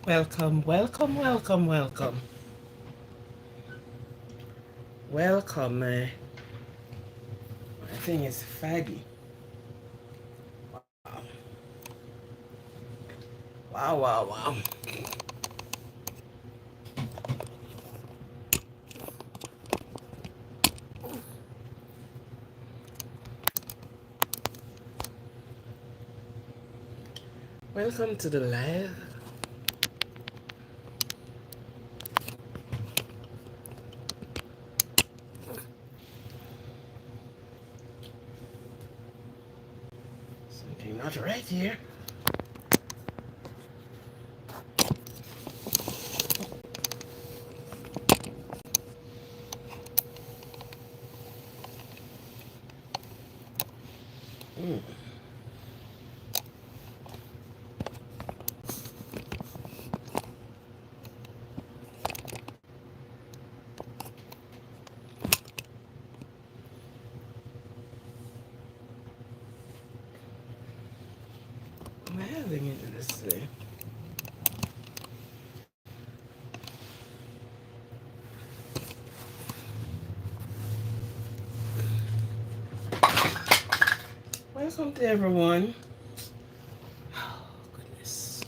Welcome, welcome, welcome, welcome. Welcome, my thing is faggy. Wow. Wow, wow, wow. Welcome to the live. Something not right here. Mm. I'm having it this way. Welcome to everyone. Oh, goodness.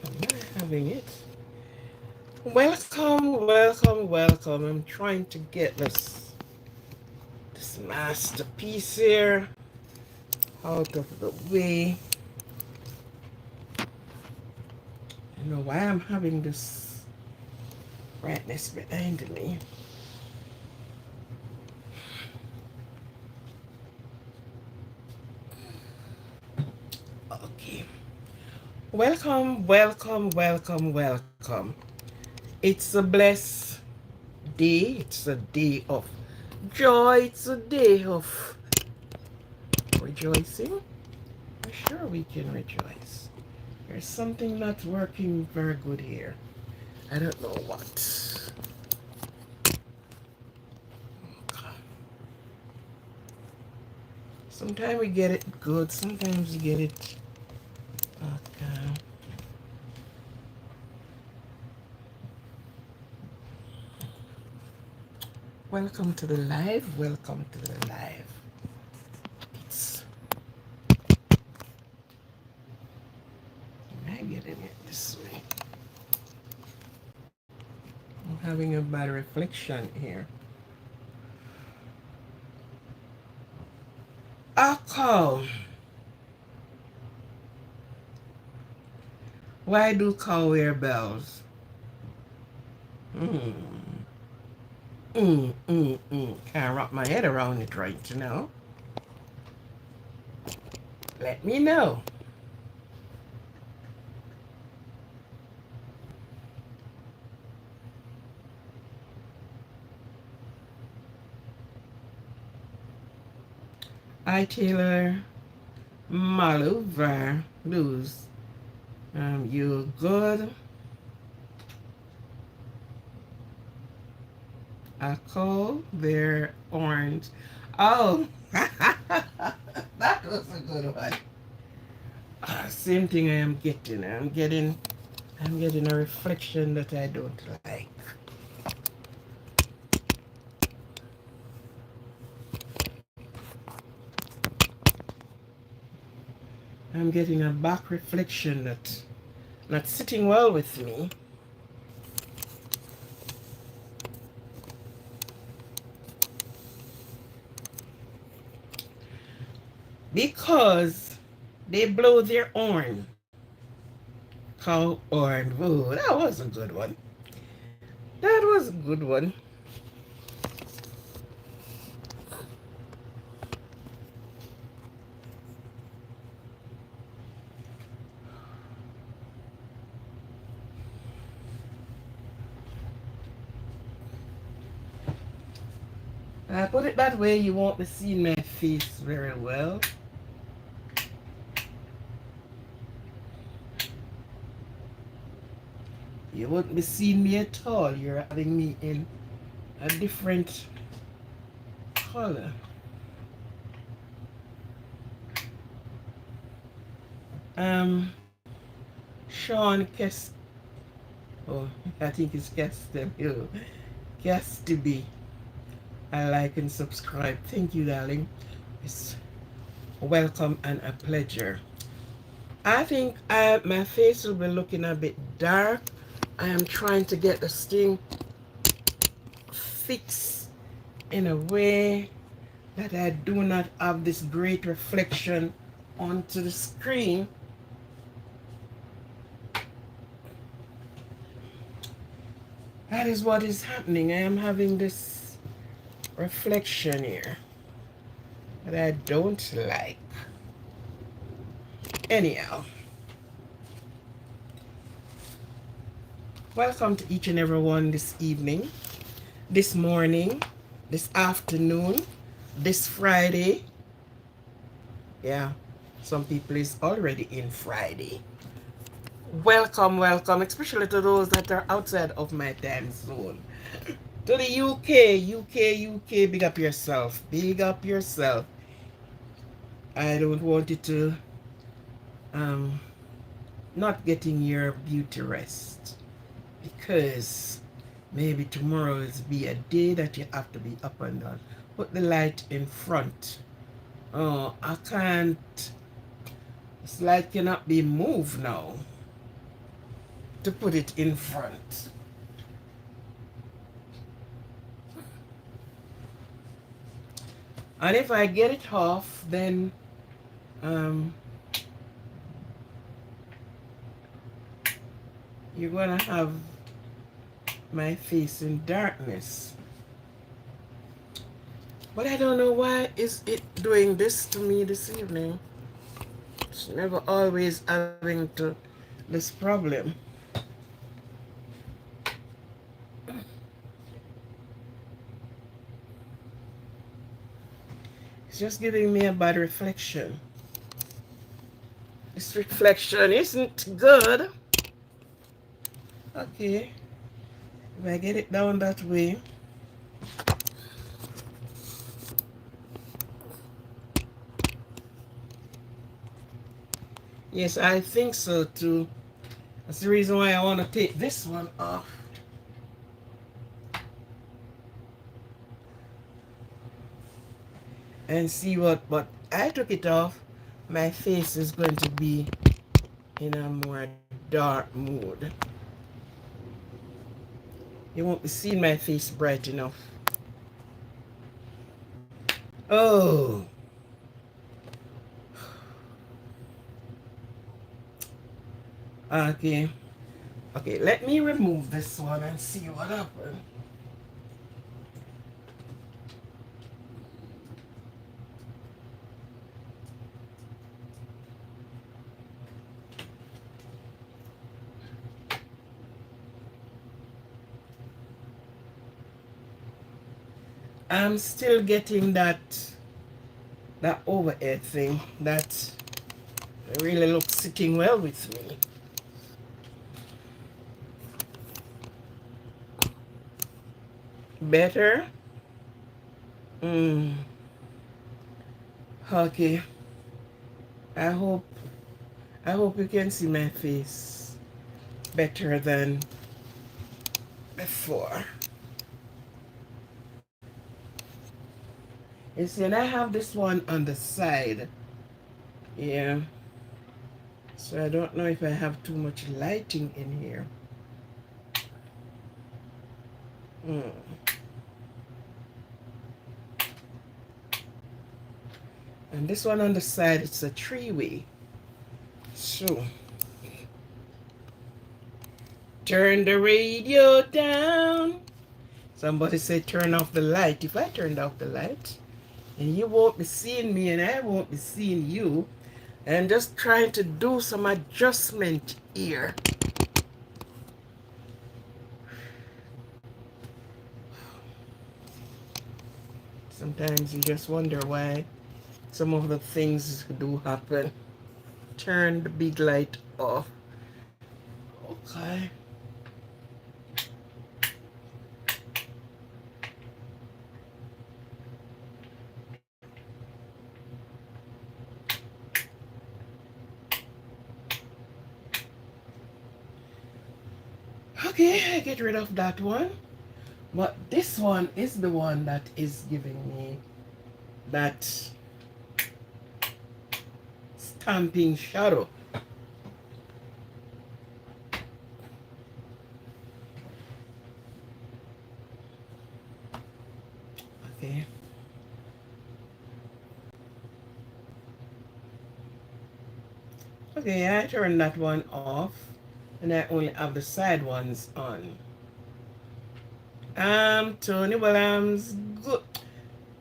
I'm not having it. Welcome, welcome, welcome. I'm trying to get this masterpiece here out of the way. I don't know why I'm having this brightness behind me. Okay. Welcome, welcome, welcome, welcome. It's a blessed day. It's a day of joy. It's a day of rejoicing. I'm sure we can rejoice. There's something not working very good here. I don't know what. Okay. Sometimes we get it good, sometimes we get it. Okay. Welcome to the live. Welcome to the live. It's, am I getting it this way? I'm having a bad reflection here. Cow. Why do cow wear bells? Mm. Can't wrap my head around it right now. Let me know. I Taylor Maluvar Lose. You good? A coal, they're orange. Oh, that was a good one. Same thing I am getting. I'm getting a reflection that I don't like. I'm getting a back reflection that not sitting well with me. because they blow their horn. Cow horn. Oh, that was a good one. That was a good one. I put it that way, you won't be seeing my face very well. You won't be seeing me at all. You're having me in a different color. Um, Sean Kest. Oh, I think it's Kestem. Guess to be. I like and subscribe. Thank you, darling. It's welcome and a pleasure. I think my face will be looking a bit dark. I am trying to get this thing fixed in a way that I do not have this great reflection onto the screen. That is what is happening. I am having this reflection here that I don't like. Anyhow, welcome to each and every one this evening, this morning, this afternoon, this Friday. Yeah, some people is already in Friday. Welcome, welcome, especially to those that are outside of my time zone. To the UK, big up yourself. Big up yourself. I don't want you to um not getting your beauty rest, because maybe tomorrow is be a day that you have to be up and down. Put the light in front. Oh, I can't. This light cannot be moved now to put it in front. And if I get it off, then um, you're gonna have my face in darkness. But I don't know why is it doing this to me this evening. It's never always having to this problem. It's just giving me a bad reflection. This reflection isn't good. Okay, if I get it down that way. Yes, I think so too. That's the reason why I want to take this one off. And see what, but I took it off. My face is going to be in a more dark mood. You won't be seeing my face bright enough. Oh. Okay. Okay, let me remove this one and see what happens. I'm still getting that overhead thing that really looks sitting well with me. Better? Okay. I hope I hope you can see my face better than before. You see, and I have this one on the side. Yeah. So I don't know if I have too much lighting in here. And this one on the side, it's a three-way. So, turn the radio down. Somebody said turn off the light. If I turned off the light, and you won't be seeing me and I won't be seeing you, and just trying to do some adjustment here. Sometimes you just wonder why some of the things do happen. Turn the big light off. Okay. Okay, I get rid of that one. But this one is the one that is giving me that stamping shadow. Okay. Okay, I turn that one off and I only have the side ones on. Tony Williams, good.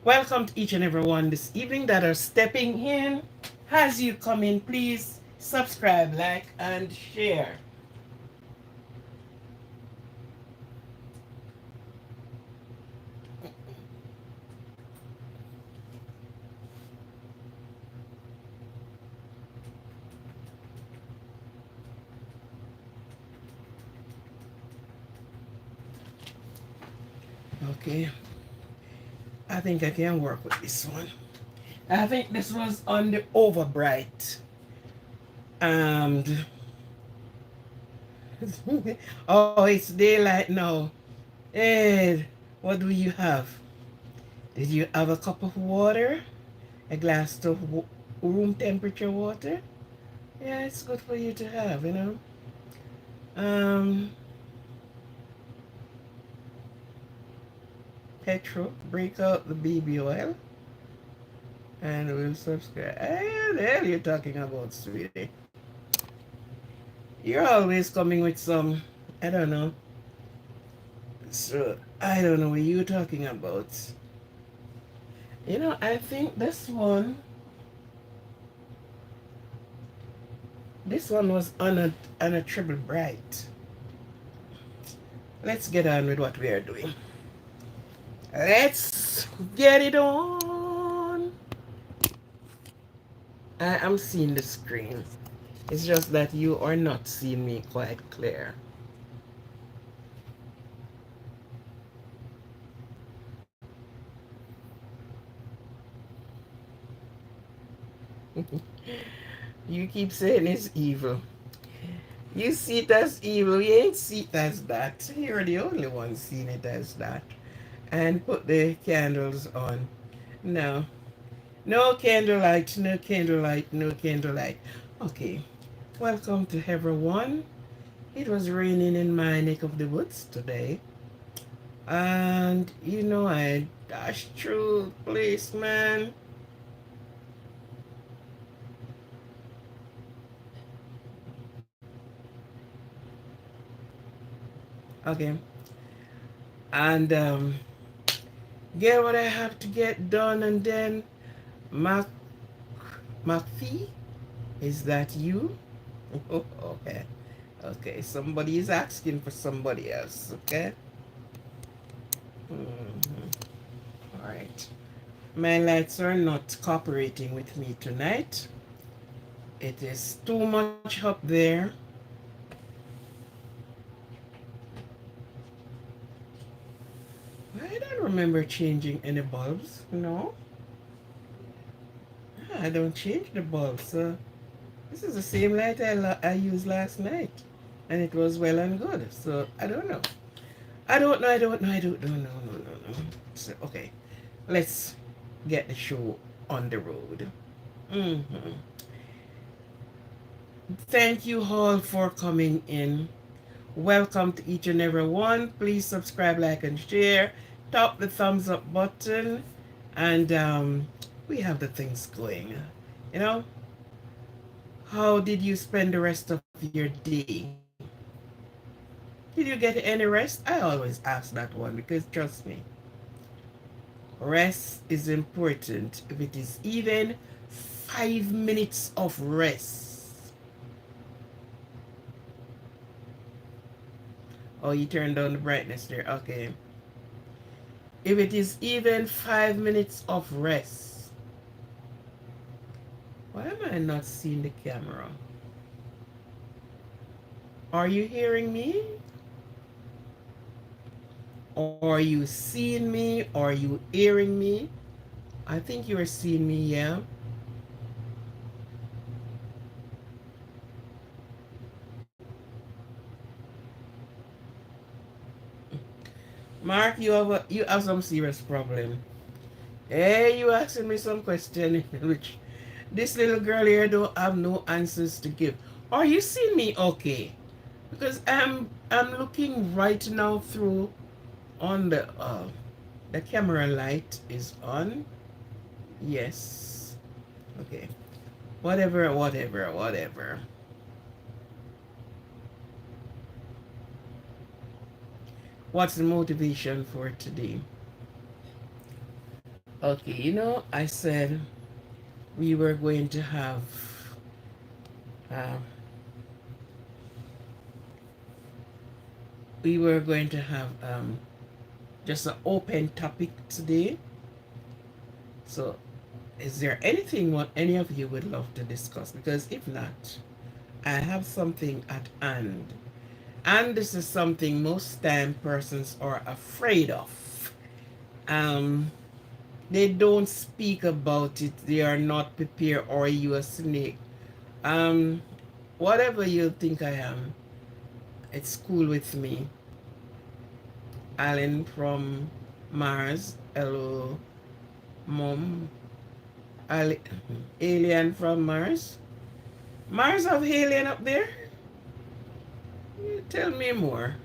Welcome to each and every one this evening that are stepping in. As you come in, please subscribe, like, and share. Okay, I think I can work with this one. I think this was on the overbright. And oh, it's daylight now. Ed, what do you have? Did you have a cup of water? A glass of room temperature water? Yeah, it's good for you to have, you know. Um, petrol, break out the baby oil, and we'll subscribe. Hey, the hell you're talking about, sweetie? You're always coming with some, I don't know. So, I don't know what you're talking about. You know, I think this one was on a triple bright. Let's get on with what we are doing. Let's get it on. I am seeing the screen. It's just that you are not seeing me quite clear. You keep saying it's evil. You see it as evil. You ain't see it as that. You're the only one seeing it as that. And put the candles on. No. No candlelight, no candlelight, no candlelight. Okay. Welcome to everyone. It was raining in my neck of the woods today. And you know I dashed through the place, man. Okay. And get what I have to get done, and then Mac McPhee, is that you? Okay. Okay. Somebody is asking for somebody else. Okay. All right. My lights are not cooperating with me tonight. It is too much up there. I don't remember changing any bulbs. No. I don't change the bulbs. So this is the same light I used last night. And it was well and good. So I don't know. I don't know. I don't know. I don't know. No, no, no, no. So, okay. Let's get the show on the road. Mm-hmm. Thank you all for coming in. Welcome to each and every one. Please subscribe, like, and share. Tap the thumbs up button. And we have the things going. You know, how did you spend the rest of your day? Did you get any rest? I always ask that one because trust me, rest is important. If it is even 5 minutes of rest. Oh, you turned down the brightness there. Okay. If it is even 5 minutes of rest. Why am I not seeing the camera? Are you hearing me? Are you seeing me? Are you hearing me? I think you are seeing me, yeah? Mark, you have some serious problem. Hey, you asking me some question which this little girl here don't have no answers to give. Are you seeing me okay? Because I'm looking right now through on the camera light is on. Yes. Okay. Whatever. What's the motivation for today? Okay, I said we were going to have uh, just an open topic today. So, is there anything what any of you would love to discuss? Because if not, I have something at hand. And this is something most time persons are afraid of. Um, they don't speak about it. They are not prepared. Or you a snake. Um, whatever you think I am, it's cool with me. Alan from Mars. Hello, mom. Alien from Mars. Mars have alien up there? Tell me more.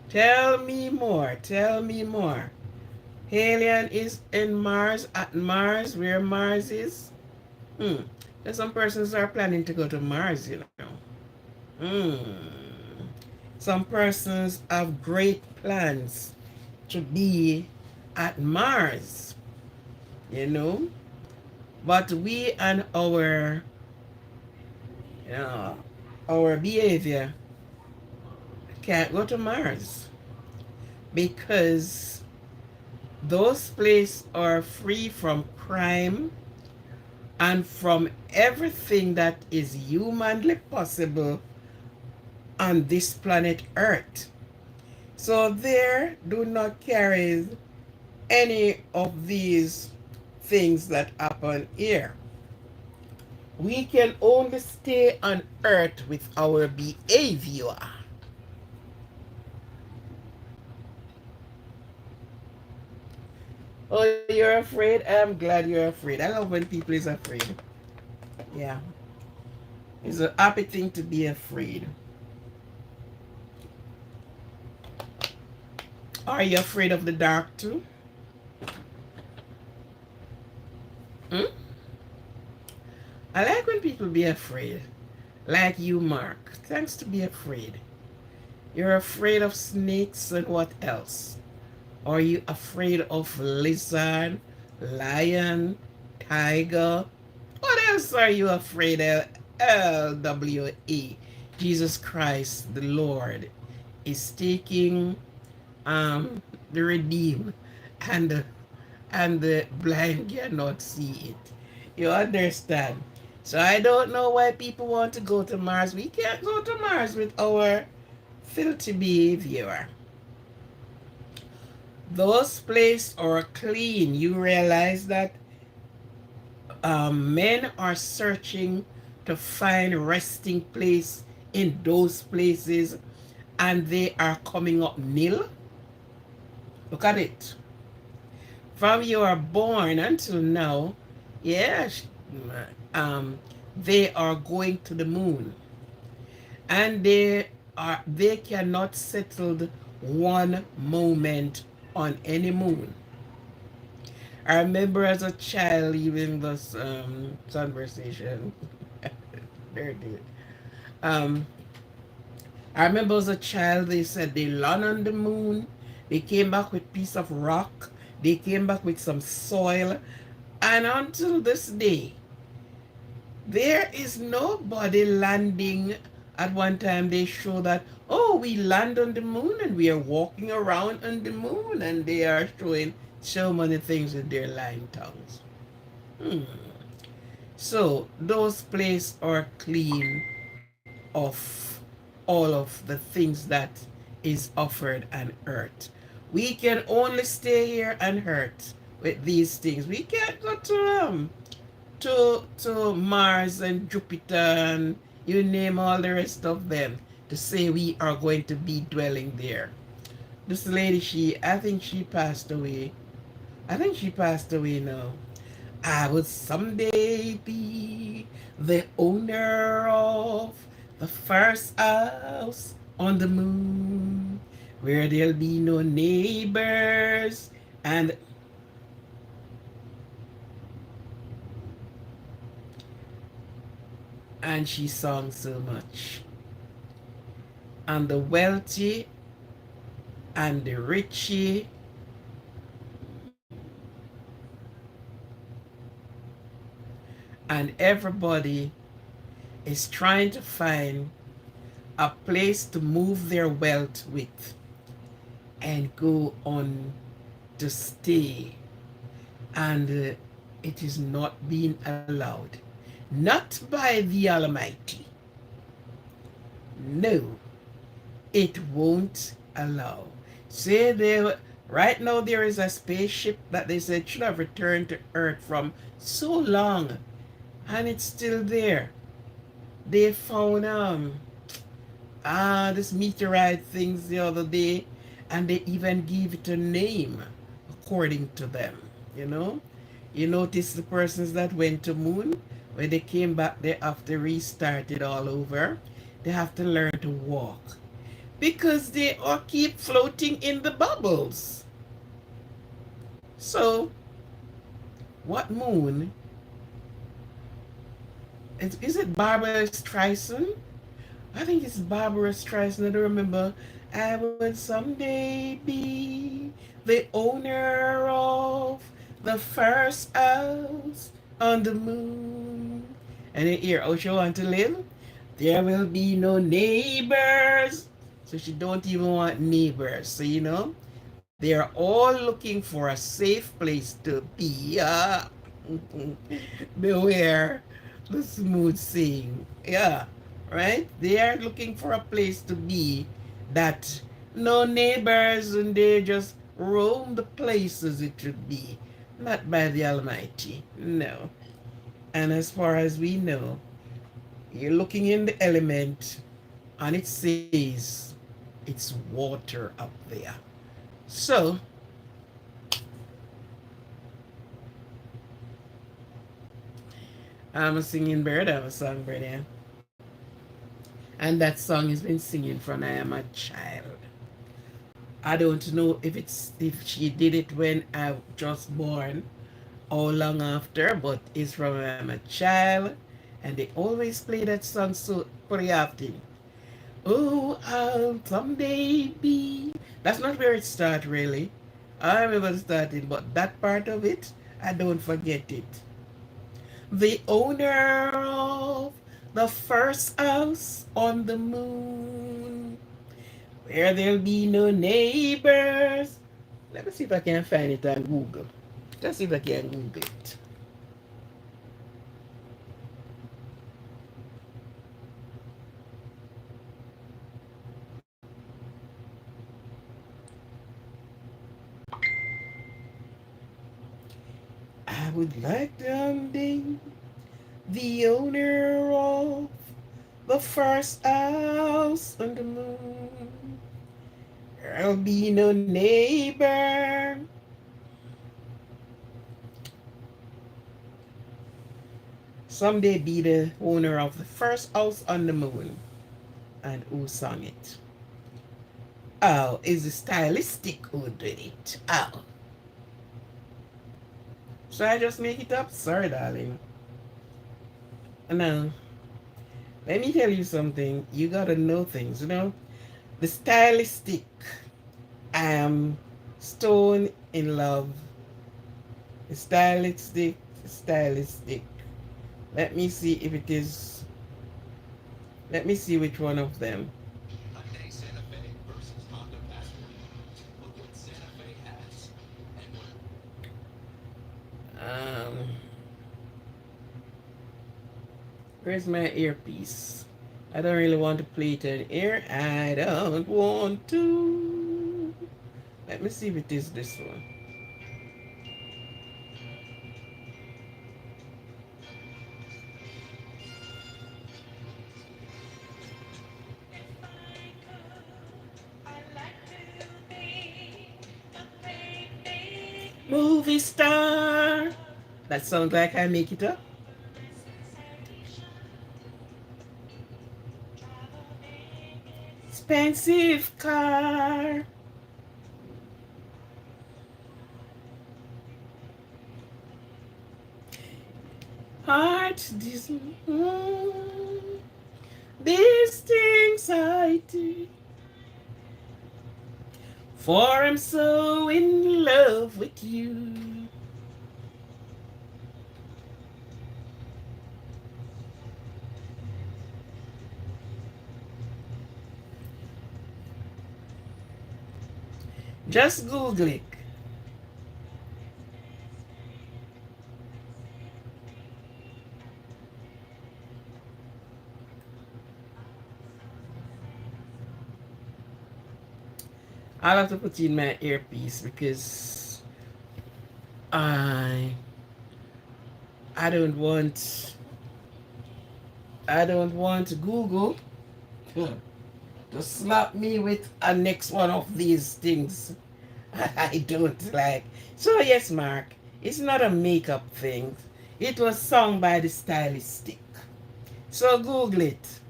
Tell me more. Tell me more. Alien is in Mars, at Mars, where Mars is. There's some persons are planning to go to Mars. Some persons have great plans to be at Mars, you know. But we and our behavior can't go to Mars because those places are free from crime and from everything that is humanly possible on this planet Earth. So there do not carry any of these things that happen here. We can only stay on Earth with our behavior. Oh, you're afraid? I'm glad you're afraid. I love when people is afraid. Yeah. It's a happy thing to be afraid. Are you afraid of the dark too? Hmm? I like when people be afraid. Like you, Mark. Thanks to be afraid. You're afraid of snakes and what else? Are you afraid of lizard, lion, tiger? What else are you afraid of? LWE. Jesus Christ, the Lord, is taking the redeemed and the blind cannot see it. You understand? So I don't know why people want to go to Mars. We can't go to Mars with our filthy behavior. Those places are clean. You realize that men are searching to find resting place in those places and they are coming up nil. Look at it. From you are born until now, yes, they are going to the moon. And they cannot settle one moment on any moon. I remember as a child leaving this conversation. Dirty. Um, I remember as a child they said they land on the moon. They came back with piece of rock. They came back with some soil. And until this day, there is nobody landing. At one time they show that, oh, we land on the moon and we are walking around on the moon, and they are showing so many things with their lying tongues. Hmm. So those places are clean of all of the things that is offered on earth. We can only stay here on earth with these things. We can't go to Mars and Jupiter and you name all the rest of them to say we are going to be dwelling there. This lady, I think she passed away. I think she passed away now. I would someday be the owner of the first house on the moon where there'll be no neighbors. And she sang so much. And the wealthy and the richy and everybody is trying to find a place to move their wealth with and go on to stay. And it is not being allowed. Not by the Almighty. No, it won't allow. Say they right now there is a spaceship that they said should have returned to Earth from so long, and it's still there. They found this meteorite things the other day, and they even gave it a name according to them. You know, you notice the persons that went to moon when they came back, they have to restart it all over. They have to learn to walk because they all keep floating in the bubbles. So, what moon? Is it Barbara Streisand? I think it's Barbara Streisand. I don't remember. I will someday be the owner of the first house on the moon. And in here, how she want to live? There will be no neighbors. So she don't even want neighbors. So they are all looking for a safe place to be. Beware the smooth saying. Yeah, right? They are looking for a place to be that no neighbors and they just roam the places it should be. Not by the Almighty. No. And as far as we know, you're looking in the element and it says it's water up there. So, I'm a singing bird, I'm a songbird, yeah. And that song has been singing from I am a child. I don't know if she did it when I just born or long after, but it's from I am a child, and they always play that song so pretty often. Oh, I'll someday be. That's not where it starts really. I remember starting, but that part of it, I don't forget it. The owner of the first house on the moon, where there'll be no neighbors. Let me see if I can find it on Google. Let's see if I can Google it. I would like to be the owner of the first house on the moon. There'll be no neighbor. Someday be the owner of the first house on the moon. And who sang it? Oh, is the stylistic who did it. Oh. So I just make it up? Sorry, darling. Now, let me tell you something. You gotta know things, you know? The stylistic. I am stone in love. The stylistic, stylistic. Let me see if it is. Let me see which one of them. Um, where's my earpiece? I don't really want to play it in here. I don't want to. Let me see if it is this one. Movie star. That sounds like I make it up. Expensive car. Heart, these things I do. For I'm so in love with you. Just Google it. I'll have to put in my earpiece because I I don't want I don't want Google to slap me with a next one of these things I don't like. So yes, Mark, it's not a makeup thing. It was sung by the stylistic. So Google it.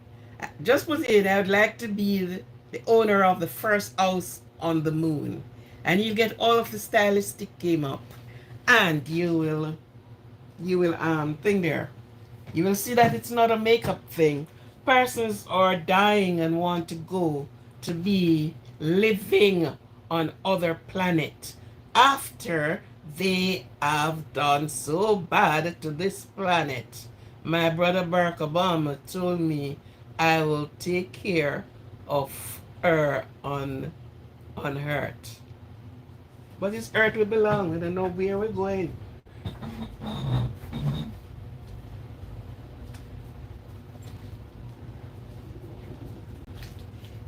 Just put in, I would like to be the owner of the first house on the moon. And you get all of the stylistic came up. And you will thing there. You will see that it's not a makeup thing. Persons are dying and want to go to be living on other planet after they have done so bad to this planet. My brother Barack Obama told me I will take care of her on Earth. But this Earth will belong. I don't know where we're going.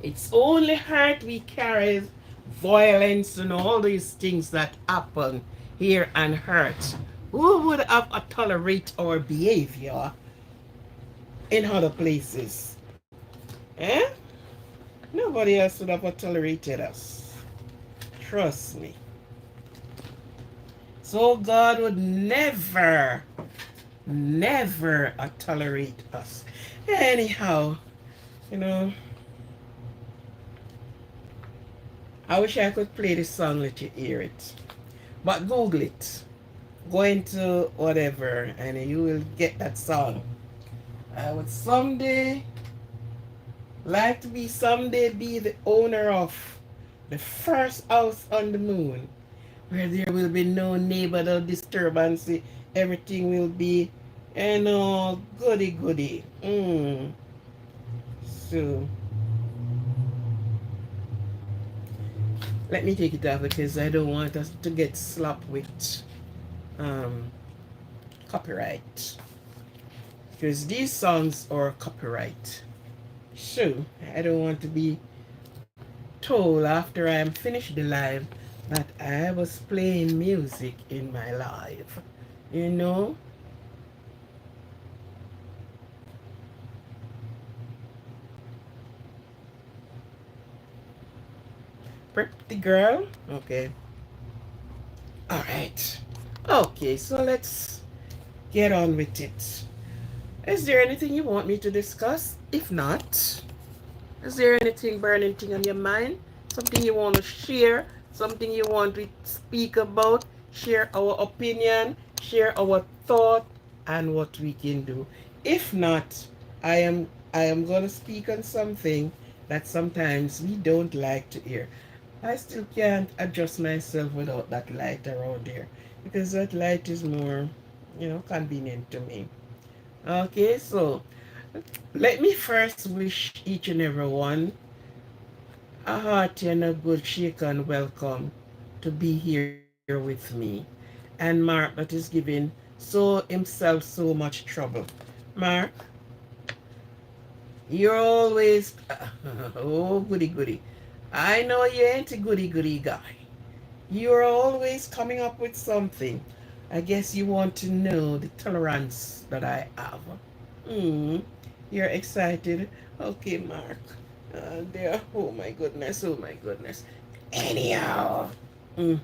It's only hurt we carry violence and all these things that happen here and hurt. Who would have tolerate our behavior in other places? Eh? Nobody else would have tolerated us. Trust me. So God would never, never tolerate us. Anyhow, you know, I wish I could play this song, let you hear it. But Google it. Go into whatever and you will get that song. I would someday like to be the owner of the first house on the moon where there will be no neighborhood disturbance. Everything will be, goody goody. So let me take it off because I don't want us to get slapped with copyright. Because these songs are copyright. So I don't want to be told after I am finished the live that I was playing music in my live. You know? Pretty girl? Okay. Alright. Okay, so let's get on with it. Is there anything you want me to discuss? If not, is there anything burning thing on your mind? Something you want to share? Something you want to speak about? Share our opinion? share our thought and what we can do. If not, I am gonna speak on something that sometimes we don't like to hear. I still can't adjust myself without that light around here because that light is more, convenient to me. Okay, so let me first wish each and every one a hearty and a good shake and welcome to be here with me. And Mark that is giving himself so much trouble. Mark, you're always oh goody goody. I know you ain't a goody goody guy. You're always coming up with something. I guess you want to know the tolerance that I have. Hmm. You're excited. Okay, Mark. There. Oh my goodness. Oh my goodness. Anyhow. Hmm.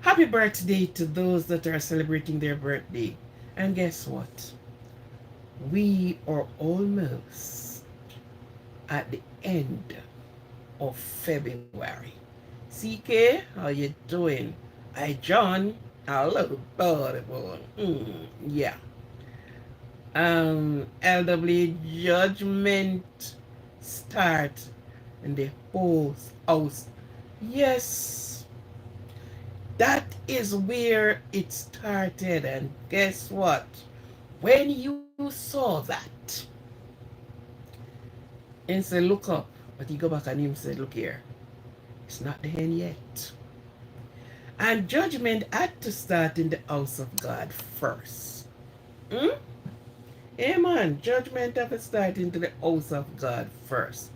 Happy birthday to those that are celebrating their birthday. And guess what? We are almost at the end of February. CK, how you doing? Hi, John. Hello, buddy boy. Yeah. LW judgment start in the whole house. Yes, that is where it started. And guess what? When you saw that, and said, look up, but he go back and him said, look here, it's not the end yet. And judgment had to start in the house of God first. Hmm? Amen. Judgment have to start into the house of God first.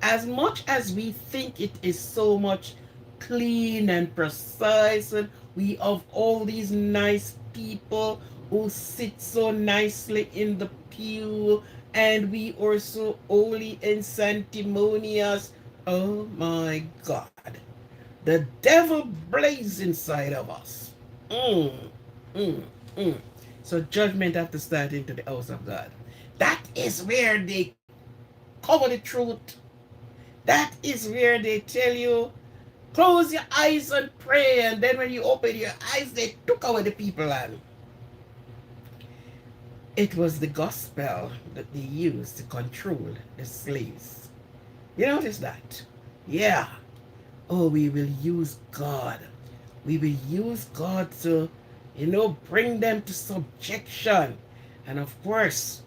As much as we think it is so much clean and precise, and we have all these nice people who sit so nicely in the pew, and we are so holy and sanctimonious. Oh my God. The devil blazes inside of us. Mm, mm, mm. So judgment have to start into the house of God. That is where they cover the truth. That is where they tell you, close your eyes and pray, and then when you open your eyes, they took away the people. And it was the gospel that they used to control the slaves. You notice that? Yeah. Oh, we will use God. We will use God to, bring them to subjection. And of course,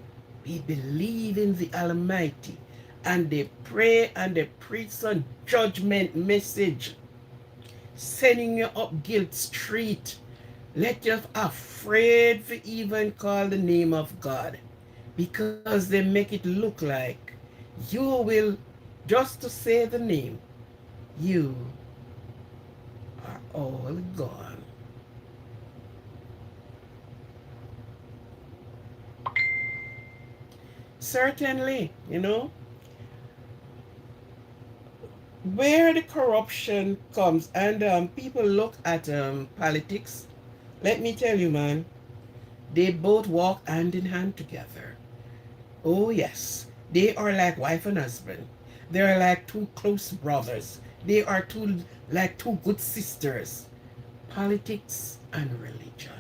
we believe in the Almighty. And they pray and they preach some judgment message, sending you up guilt street. Let you afraid to even call the name of God. Because they make it look like you will, just to say the name, you are all gone. Certainly, where the corruption comes, and people look at politics. Let me tell you, man, they both walk hand in hand together. Oh yes, they are like wife and husband. They are like two close brothers. They are two good sisters. Politics and religion.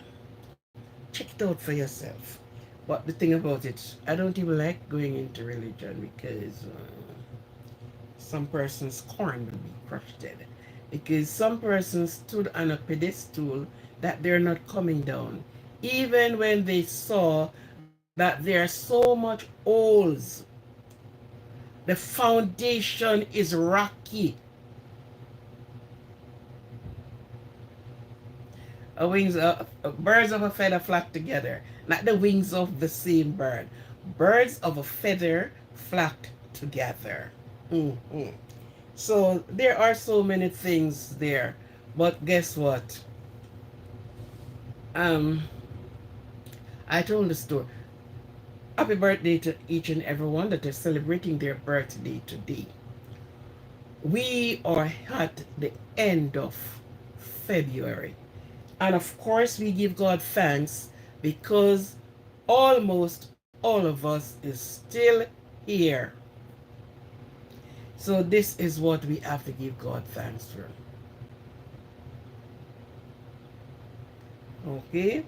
Check it out for yourself. But the thing about it, I don't even like going into religion because some person's corn will be crushed. Because some persons stood on a pedestal that they're not coming down. Even when they saw that there are so much holes, the foundation is rocky. Birds of a feather flock together, not the wings of the same bird. Birds of a feather flock together. Mm-hmm. So there are so many things there, but guess what? Um, I told the story. Happy birthday to each and everyone that is celebrating their birthday today. We are at the end of February. And of course, we give God thanks because almost all of us is still here. So this is what we have to give God thanks for. Okay?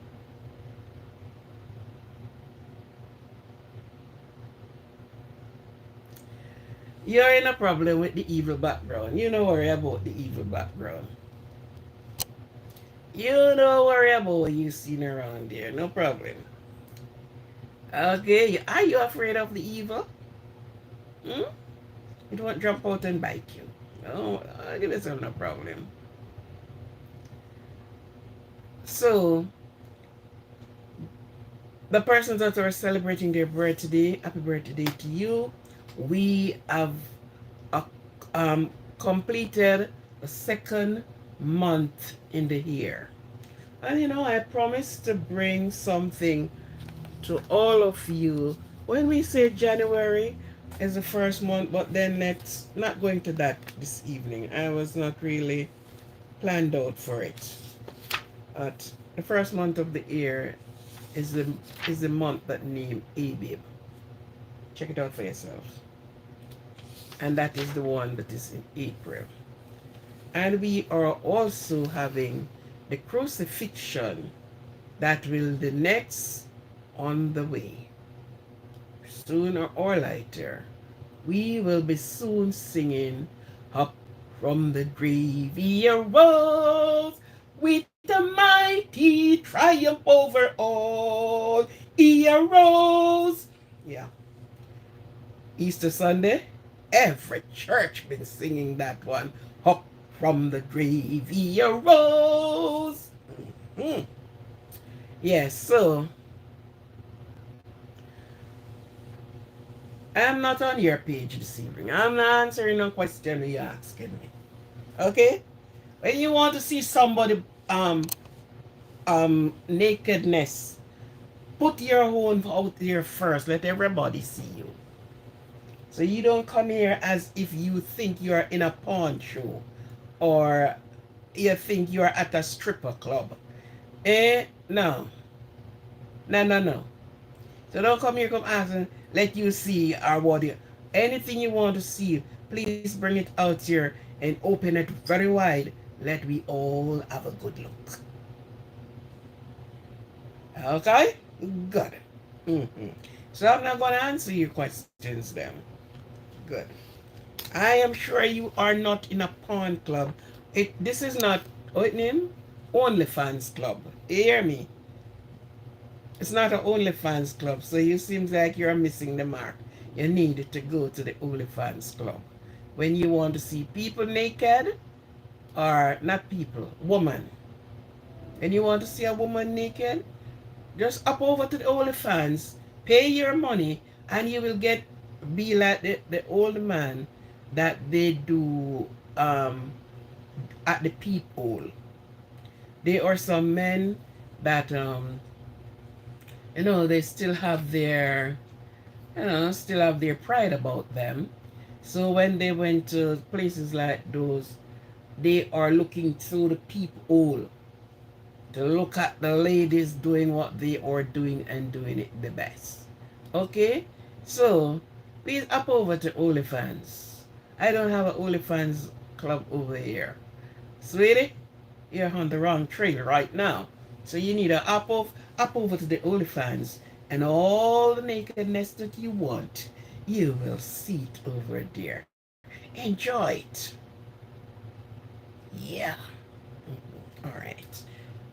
You're in a problem with the evil background. You don't worry about the evil background. You don't worry about what you seen around there. No problem. Okay, are you afraid of the evil? Hmm? It won't jump out and bite you. No, there's no problem. So, the persons that are celebrating their birthday, happy birthday to you. We have uh, completed the second month in the year. And I promised to bring something to all of you. When we say January is the first month, but then let's not going to that this evening. I was not really planned out for it. But the first month of the year is the month that named Abib. Check it out for yourselves. And that is the one that is in April. And we are also having the crucifixion that will the next on the way. Sooner or later, we will be soon singing up from the grave he arose with a mighty triumph over all. He arose. Yeah. Easter Sunday, every church been singing that one. Up from the grave he arose. Mm. Yes, so I'm not on your page this evening. I'm not answering no question you're asking me. Okay? When you want to see somebody nakedness, put your own out there first. Let everybody see you. So you don't come here as if you think you're in a pawn show or you think you're at a stripper club. No. No, no, no. So don't come here, come ask and let you see our body. Anything you want to see, please bring it out here and open it very wide. Let we all have a good look. Okay? Good. Mm-hmm. So I'm not going to answer your questions then. Good. I am sure you are not in a pawn club. This is not, what name? OnlyFans club. You hear me? It's not an OnlyFans club, so you seems like you're missing the mark. You need to go to the OnlyFans club. When you want to see people naked, or not people, woman. And you want to see a woman naked, just up over to the OnlyFans, pay your money, and you will be like the old man that they do at the peephole. There are some men that they still have their pride about them. So when they went to places like those, they are looking through the peephole to look at the ladies doing what they are doing and doing it the best. Okay? So, please up over to OnlyFans. I don't have an OnlyFans club over here. Sweetie, you're on the wrong trail right now. So you need to up over to the OnlyFans, and all the nakedness that you want, you will see it over there. Enjoy it. Yeah. All right.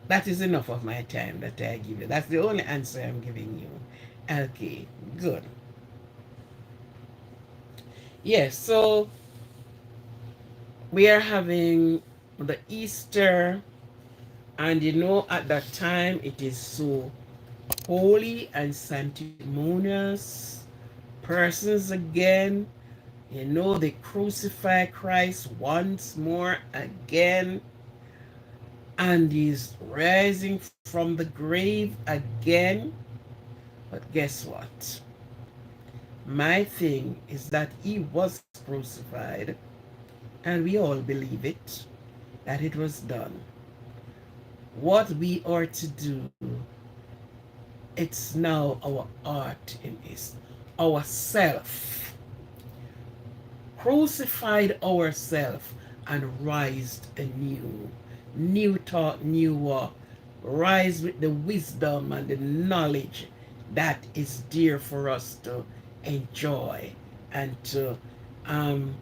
That is enough of my time that I give you. That's the only answer I'm giving you. Okay, good. Yes, so we are having the Easter, and at that time it is so holy and sanctimonious. Persons again, they crucify Christ once more again, and he's rising from the grave again. But guess what? My thing is that he was crucified, and we all believe it, that it was done. What we are to do, it's now our art in this, our self, crucified ourselves and rised anew. New thought, new walk. rise with the wisdom and the knowledge that is dear for us to enjoy and to um,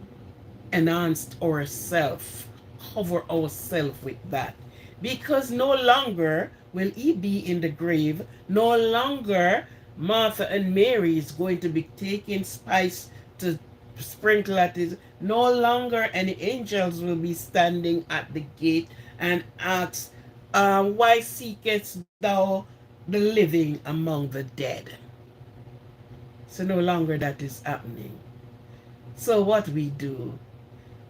enhance ourselves, cover ourselves with that. Because no longer will he be in the grave, no longer Martha and Mary is going to be taking spice to sprinkle at it. No longer any angels will be standing at the gate and ask, why seekest thou the living among the dead? So no longer that is happening. So what we do,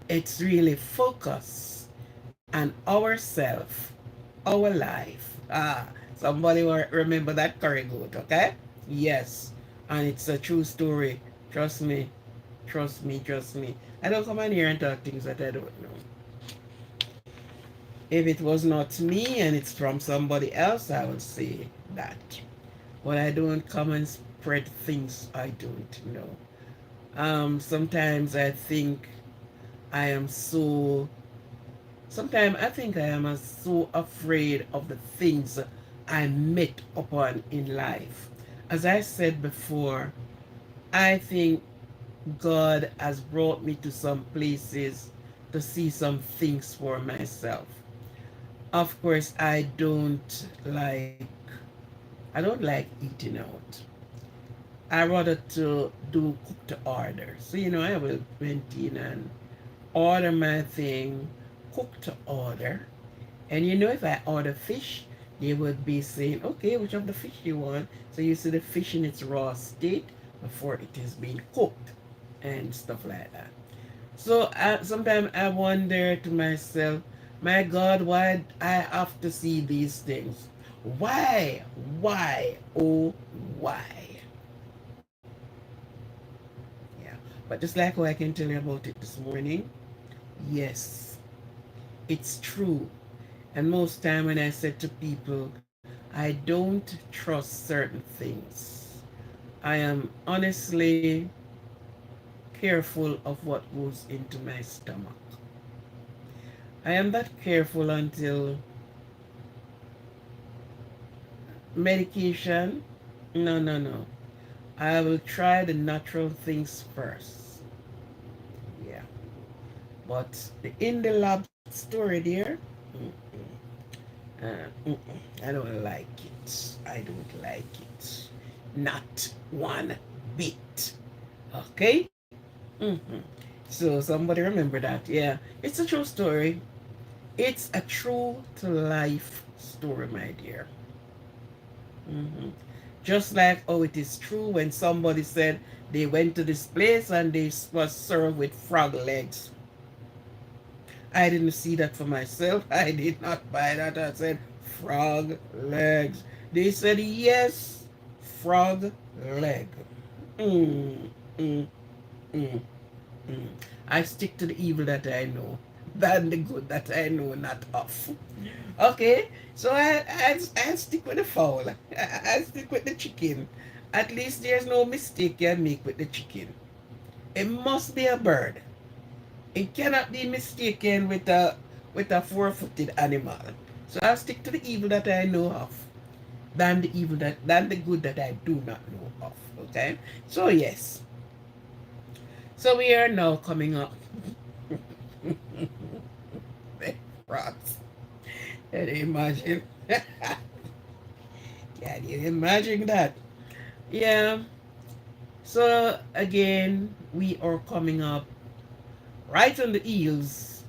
it's really focus on ourself, our life. Somebody remember that curry goat, okay? Yes. And it's a true story. Trust me. Trust me, trust me. I don't come in here and talk things that I don't know. If it was not me and it's from somebody else, I would say that. But I don't come and spread things I don't know. Sometimes I think I am so sometimes I think I am so afraid of the things I met upon in life. As I said before, I think God has brought me to some places to see some things for myself. Of course, I don't like eating out. I rather to do cook to order. So I will went in and order my thing, cook to order. And if I order fish, they would be saying, okay, which of the fish you want? So you see the fish in its raw state before it is being cooked and stuff like that. So sometimes I wonder to myself, my God, why I have to see these things? Why? Why? Oh, why? Yeah. But just like how I can tell you about it this morning, yes, it's true. And most time when I said to people, I don't trust certain things. I am honestly careful of what goes into my stomach. I am that careful until medication. No, no, no. I will try the natural things first. Yeah. But the in the lab story there, I don't like it. I don't like it. Not one bit. Okay? So somebody remember that. Yeah. It's a true story. It's a true to life story, my dear. hmm Just like oh, it is true when somebody said they went to this place and they was served with frog legs. I didn't see that for myself. I did not buy that. I said frog legs. They said yes, frog leg. Mm, mm, mm, mm. I stick to the evil that I know than the good that I know not of. Okay, so I stick with the fowl. I stick with the chicken. At least there's no mistake you make with the chicken. It must be a bird. It cannot be mistaken with a four-footed animal. So I'll stick to the evil that I know of than the good that I do not know of. Okay? So yes. So we are now coming up. Frogs. Can you imagine? Can you imagine that? Yeah. So again, we are coming up right on the heels,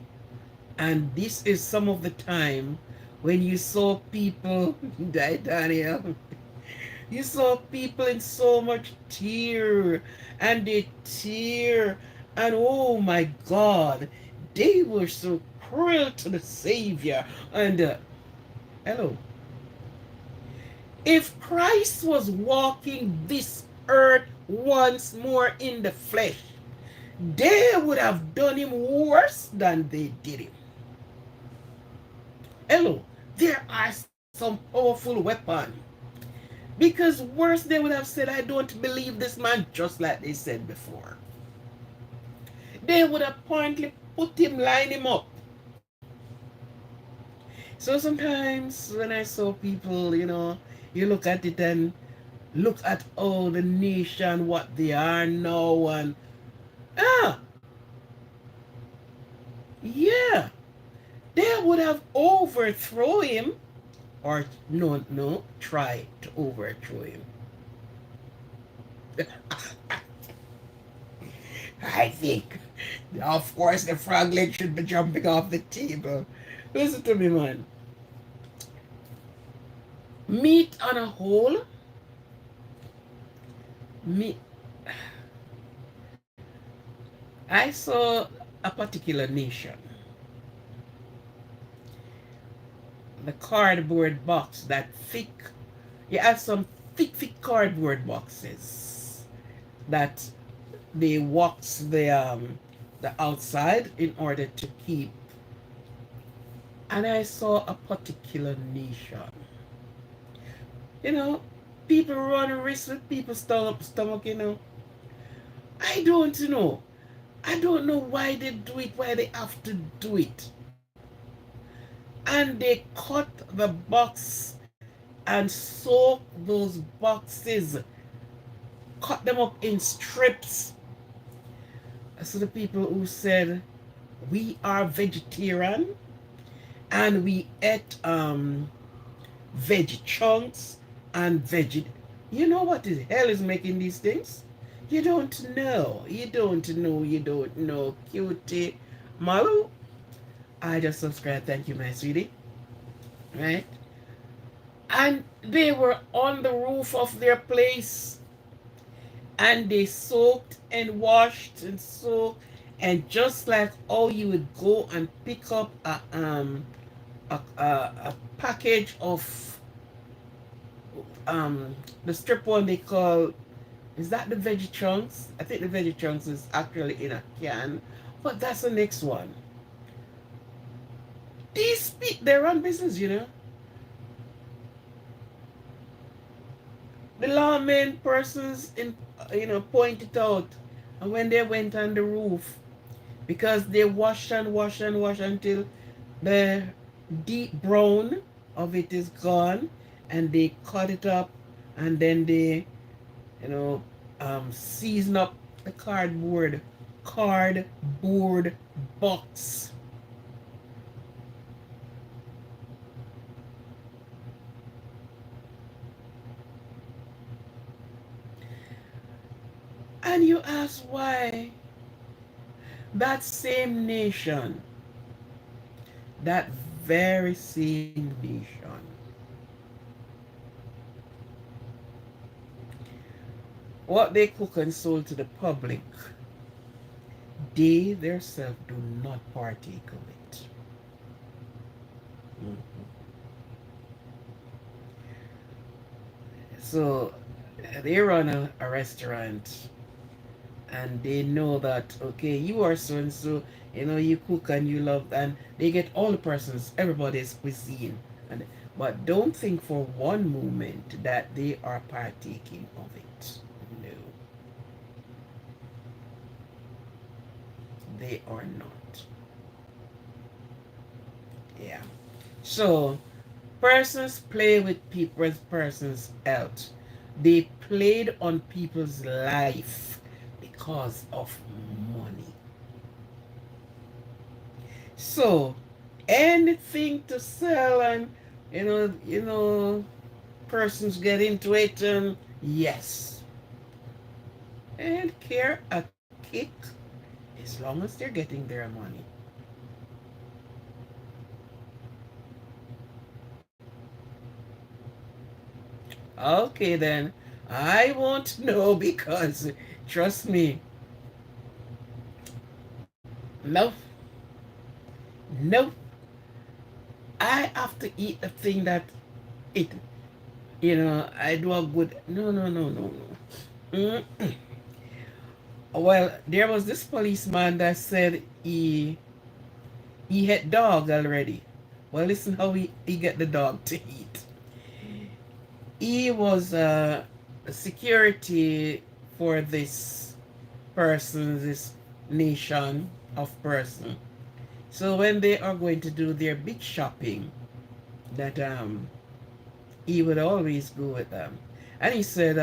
and this is some of the time when you saw people, Daniel, you saw people in so much tear, and they tear, and oh my God, they were so cruel to the Savior. And hello, if Christ was walking this earth once more in the flesh, they would have done him worse than they did him. Hello, there are some powerful weapons. Because worse, they would have said, I don't believe this man, just like they said before. They would have pointedly put him, line him up. So sometimes when I saw people, you look at it and look at all the nation, what they are now, and ah, yeah, they would have overthrown him, or no, no, try to overthrow him. I think, of course, the frog leg should be jumping off the table. Listen to me, man. Meat on a whole, meat. I saw a particular nation, the cardboard box, that thick. You have some thick cardboard boxes that they wax the outside in order to keep. And I saw a particular nation. You know, people run a risk with people's stomach. I don't know. I don't know why they do it, why they have to do it. And they cut the box and soak those boxes, cut them up in strips. So the people who said, we are vegetarian and we ate veggie chunks and veggie. You know what the hell is making these things? You don't know. You don't know. You don't know. Cutie. Malu. I just subscribed. Thank you, my sweetie. Right? And they were on the roof of their place. And they soaked and washed and soaked. And just like how you would go and pick up a package of the strip one they call, is that the veggie chunks? I think the veggie chunks is actually in a can, but that's the next one. These speak their own business. The lawmen persons in pointed out, and when they went on the roof, because they wash and wash and wash until the deep brown of it is gone, and they cut it up, and then they season up the cardboard box. And you ask why that same nation, that very same nation, what they cook and sold to the public, they themselves do not partake of it. Mhm. So they run a restaurant and they know that, okay, you are so and so, you cook and you love, and they get all the persons, everybody's cuisine. But don't think for one moment that they are partaking of it. No, they are not. Yeah. So persons play with people's persons' health. They played on people's life because of money. So anything to sell, and persons get into it, and yes, and care a kick as long as they're getting their money. Okay, then I won't know because trust me, no, no, I have to eat the thing that it, I do a good. No, no, no, no, no. Mm. Well, there was this policeman that said he had dog already. Well, listen how he get the dog to eat. He was a security for this nation of person. So when they are going to do their big shopping, that he would always go with them. And he said,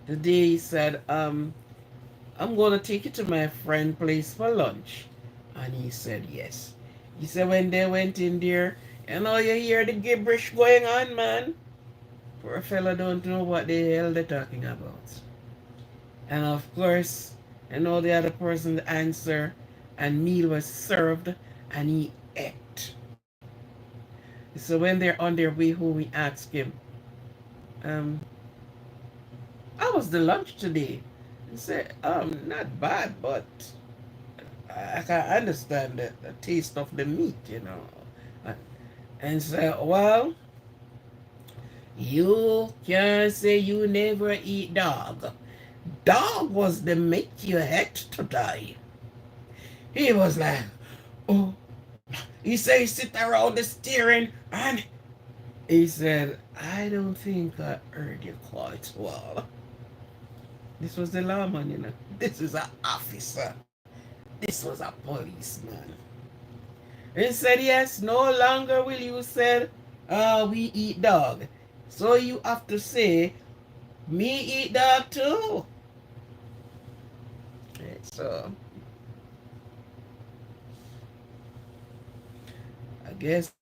the day he said, I'm gonna take you to my friend place for lunch. And he said yes. He said when they went in there, you hear the gibberish going on, man. Poor fella don't know what the hell they're talking about. And of course, the other person answer and meal was served and he ate. So when they're on their way home, we ask him, um, how was the lunch today? He said, not bad, but I can understand the taste of the meat. And say, well, you can't say you never eat dog. Dog was the meat you had to die. He was like, oh, he said he sit around the steering and he said, I don't think I heard you quite well. This was the lawman. This is an officer. This was a policeman. He said, yes, no longer will you say, we eat dog. So you have to say, me eat dog too. So, I guess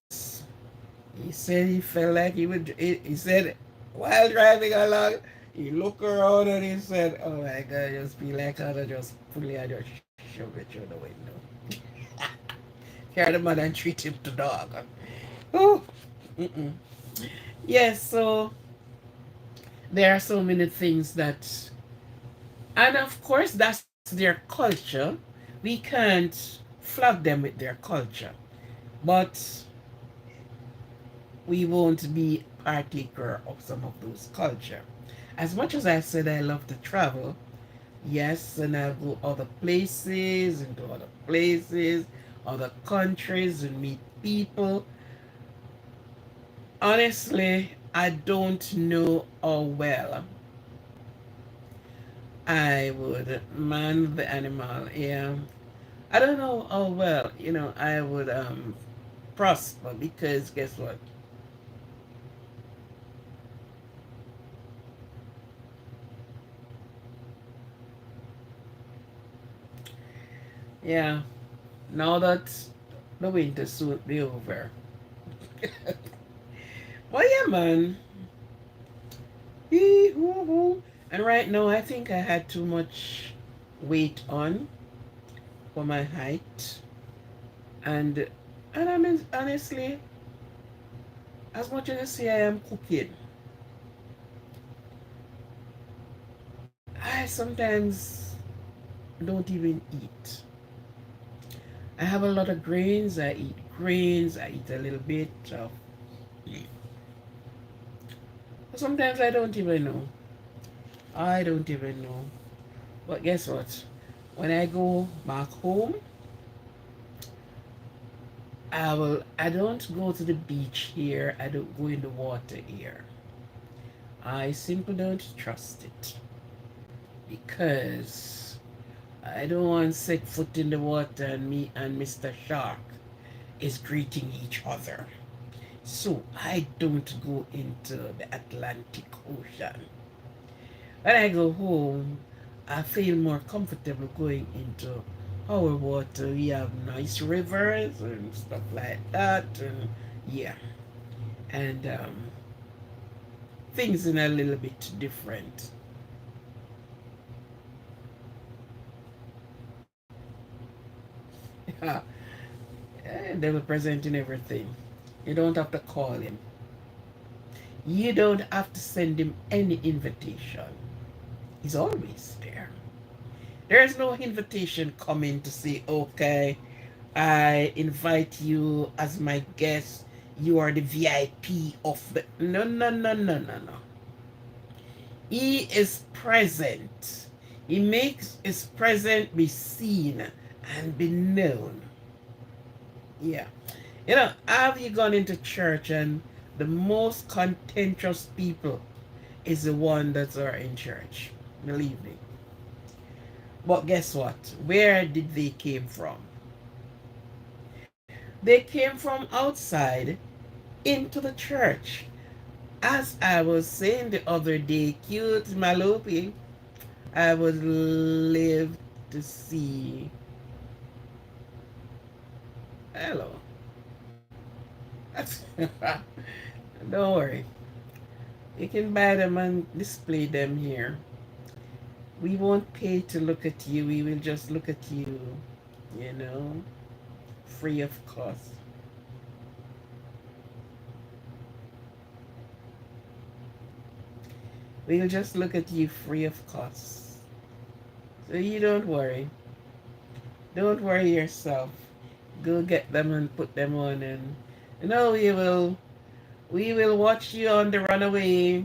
he said he felt like he said, while driving along, he looked around and he said, oh my God, I just feel like I just pull it and just shove it through the window. Carry the man and treat him to dog. Oh, mm-mm. Yes, so there are so many things that, and of course, that's their culture. We can't flog them with their culture, but we won't be partaker of some of those culture. As much as I said I love to travel, yes, and I go other places, into other places, other countries, and meet people. Honestly, I don't know how well I would man the animal. Yeah, I don't know how well I would prosper because guess what? Yeah, now that the winter soon be over. Well, yeah, man. Hee-hoo-hoo. And right now, I think I had too much weight on for my height, and I mean honestly, as much as I say I am cooking, I sometimes don't even eat. I have a lot of grains. I eat grains. I eat a little bit of. Sometimes I don't even know. I don't even know. But guess what? When I go back home, I don't go to the beach here. I don't go in the water here. I simply don't trust it because I don't want to set foot in the water and me and Mr. Shark is greeting each other. So I don't go into the Atlantic Ocean. When I go home, I feel more comfortable going into our water. We have nice rivers and stuff like that, and yeah, and things in a little bit different. Yeah, they were presenting everything. You don't have to call him. You don't have to send him any invitation. He's always there. There's no invitation coming to say, okay, I invite you as my guest. You are the VIP of the. No, no, no, no, no, no. He is present. He makes his presence be seen and be known. Yeah. Have you gone into church and the most contentious people is the one that are in church? Believe me. But guess what? Where did they came from? They came from outside into the church. As I was saying the other day, cute Malopi, I would live to see. Hello. Don't worry. You can buy them and display them here. We won't pay to look at you. We will just look at you, you know, free of cost. We'll just look at you free of cost. So you don't worry. Don't worry yourself. Go get them and put them on, and you know we will watch you on the runaway,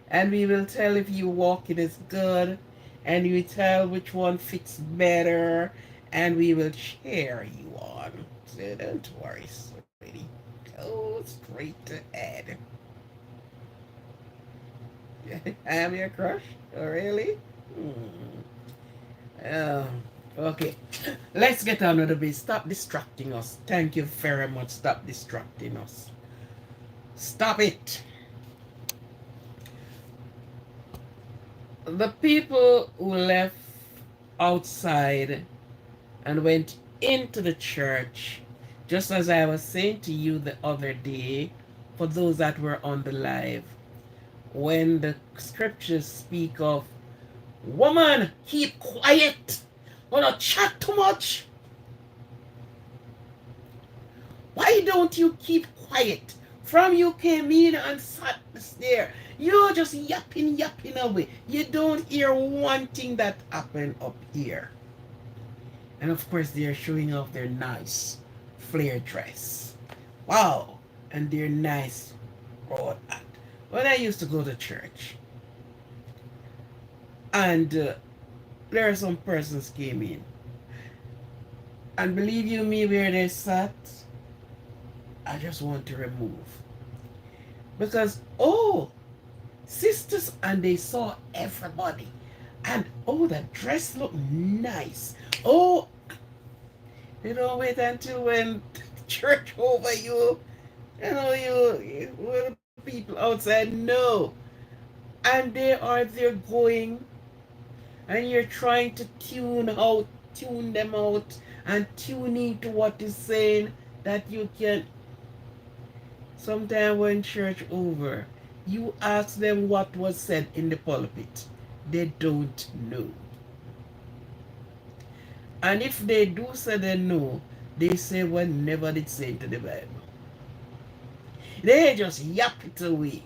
and we will tell if you walking is good, and we tell which one fits better, and we will cheer you on. So don't worry, sweetie. Go straight ahead. I'm your crush? Oh, really? Oh, okay. Let's get on with the bit. Stop distracting us. Thank you very much. Stop distracting us. Stop it. The people who left outside and went into the church, just as I was saying to you the other day, for those that were on the live, when the scriptures speak of, woman, keep quiet, don't chat too much. Why don't you keep quiet? From you came in and sat there, you're just yapping away. You don't hear one thing that happened up here. And of course, they're showing off their nice flare dress. Wow. And their nice broad hat. When I used to go to church, and there are some persons came in, and believe you me, where they sat, I just want to remove. Because, oh, sisters, and they saw everybody. And, oh, the dress looked nice. Oh, you don't wait until when church over you, you people outside know. And they are there going, and you're trying to tune them out, and tuning to what is saying that you can. Sometime when church over, you ask them what was said in the pulpit. They don't know. And if they do say they know, they say what never did say to the Bible. They just yap it away.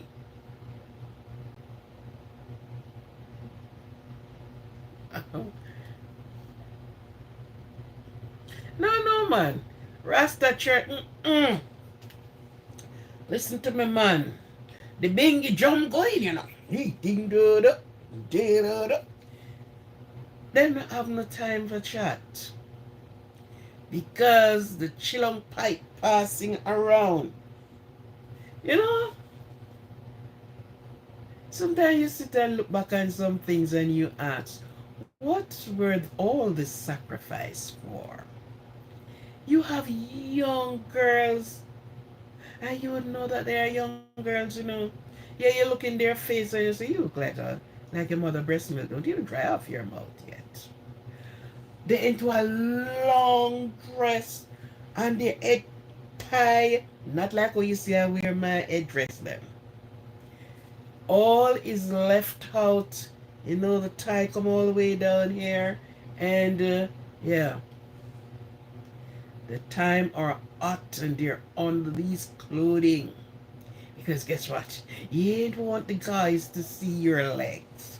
No, man. Rasta church. Listen to me, man. The bingy drum going, you know. Ding do do, ding do do. Then I have no time for chat. Because the chillum pipe passing around. You know? Sometimes you sit and look back on some things and you ask, what were all this sacrifice for? You have young girls, and you would know that they are young girls, you know. Yeah, you look in their face and you say, you look like your mother breast milk. Don't even dry off your mouth yet. They're into a long dress and their head tie, not like what you see I wear my headdress them. All is left out. You know, the tie come all the way down here. And, yeah. The time are hot and they're under these clothing. Because guess what? You ain't want the guys to see your legs.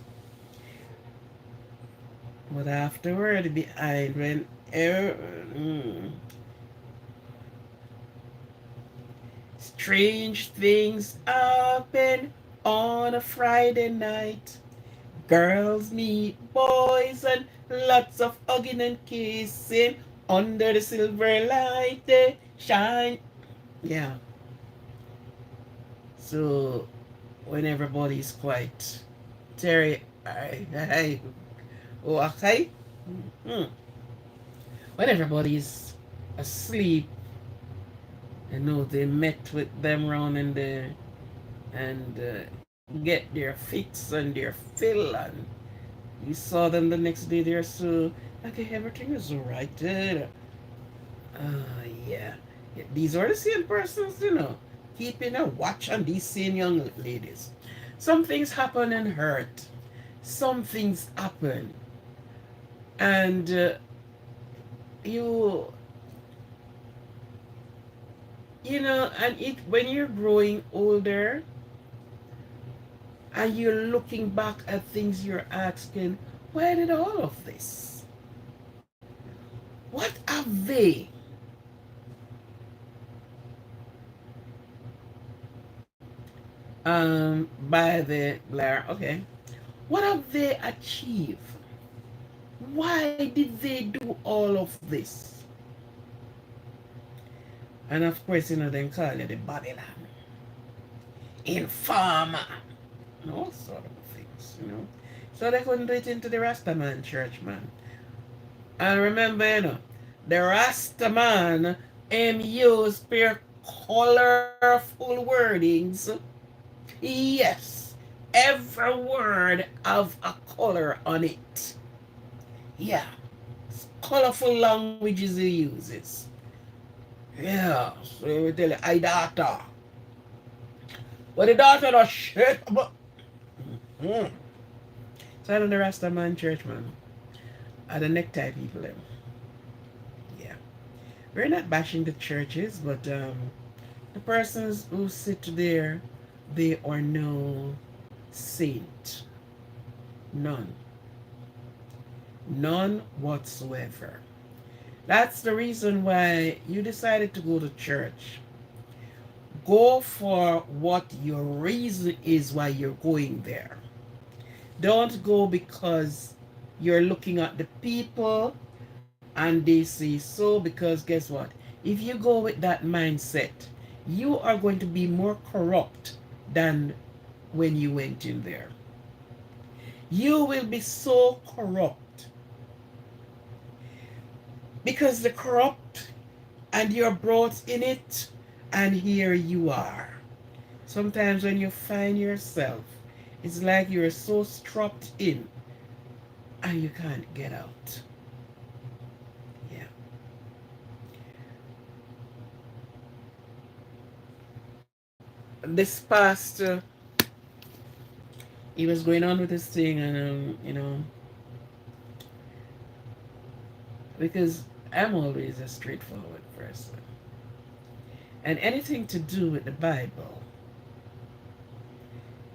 But afterward, behind, when strange things happen on a Friday night. Girls meet boys and lots of hugging and kissing under the silver light. They shine. Yeah. So when everybody's quiet, Terry, okay. When everybody's asleep, They met with them round in there and get their fix and their fill, and you saw them the next day. They're so okay, everything is alright. Yeah. Yeah, these are the same persons, keeping a watch on these same young ladies. Some things happen and hurt. Some things happen, and you and it when you're growing older and you're looking back at things, you're asking, where did all of this? What have they by the Blair? Okay, what have they achieved? Why did they do all of this? And of course, they call you the Babylon, informer, and all sort of things. So they couldn't do it into the Rastaman church, man. And remember, the Rastaman use per colorful wordings. Yes, every word have a color on it. Yeah, colorful languages he uses. Yeah, so he will tell you, I data. But the data don't shit. Mm. So I know the Rastaman church, man. Are the necktie people, them. Yeah. We're not bashing the churches, but the persons who sit there, they are no saint. None. None whatsoever. That's the reason why you decided to go to church. Go for what your reason is why you're going there. Don't go because you're looking at the people and they say so, because guess what? If you go with that mindset, you are going to be more corrupt than when you went in there. You will be so corrupt because the corrupt and you're brought in it, and here you are. Sometimes when you find yourself, it's like you're so strapped in and you can't get out. Yeah. This past, he was going on with his thing, and because I'm always a straightforward person, and anything to do with the Bible,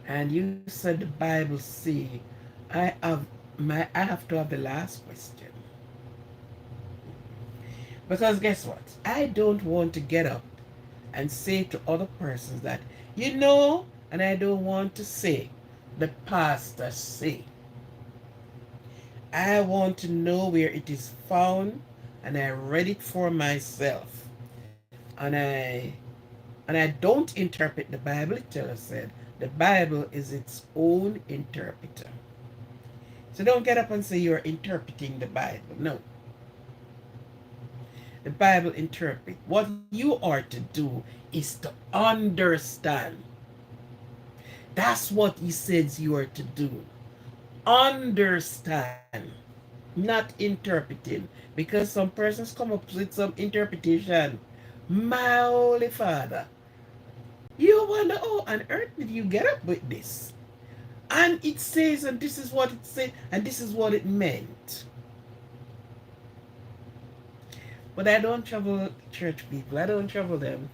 and you said the Bible say, I have to have the last question, because guess what? I don't want to get up and say to other persons that, and I don't want to say, the pastor say. I want to know where it is found, and I read it for myself. And I don't interpret the Bible. It tells us said the Bible is its own interpreter. So don't get up and say you're interpreting the Bible. No. The Bible interpret. What you are to do is to understand. That's what he says you are to do. Understand, not interpreting. Because some persons come up with some interpretation. My Holy Father, you wonder, oh, on earth did you get up with this? And it says, and this is what it said, and this is what it meant. But I don't trouble church people. I don't trouble them.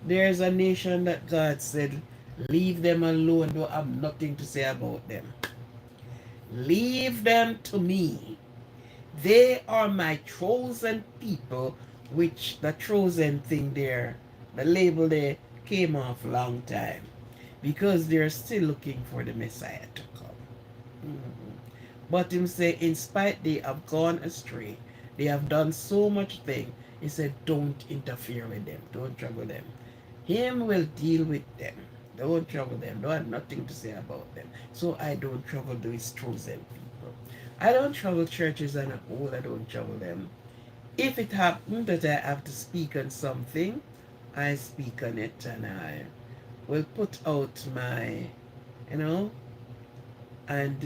There's a nation that God said, leave them alone. Don't have nothing to say about them. Leave them to me. They are my chosen people, which the chosen thing there, the label there, came off long time. Because they're still looking for the Messiah to come. Mm-hmm. But him say, in spite they have gone astray, they have done so much thing. He said, don't interfere with them. Don't trouble them. Him will deal with them. Don't trouble them. Don't have nothing to say about them. So I don't trouble these chosen people. I don't trouble churches and all. I don't trouble them. If it happens that I have to speak on something, I speak on it, and I will put out my, you know, and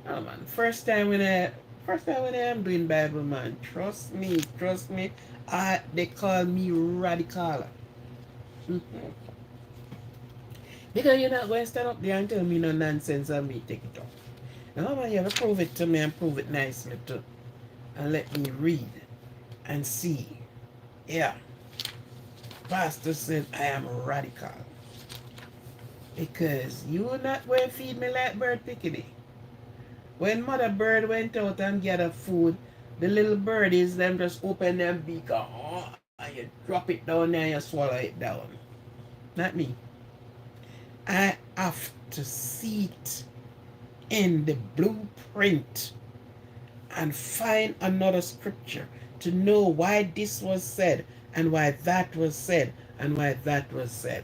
oh man, first time when I am doing Bible, man, trust me, they call me radical. Mm-hmm. Because you're not going to stand up there and tell me no nonsense and me take it off. No, man, you have to prove it to me and prove it nicely too. And let me read and see. Yeah, Pastor said I am radical. Because you will not go and feed me like bird pickety. When mother bird went out and gathered food, the little birdies them just open their beak and you drop it down there and you swallow it down. Not me. I have to see it in the blueprint and find another scripture to know why this was said and why that was said and why that was said.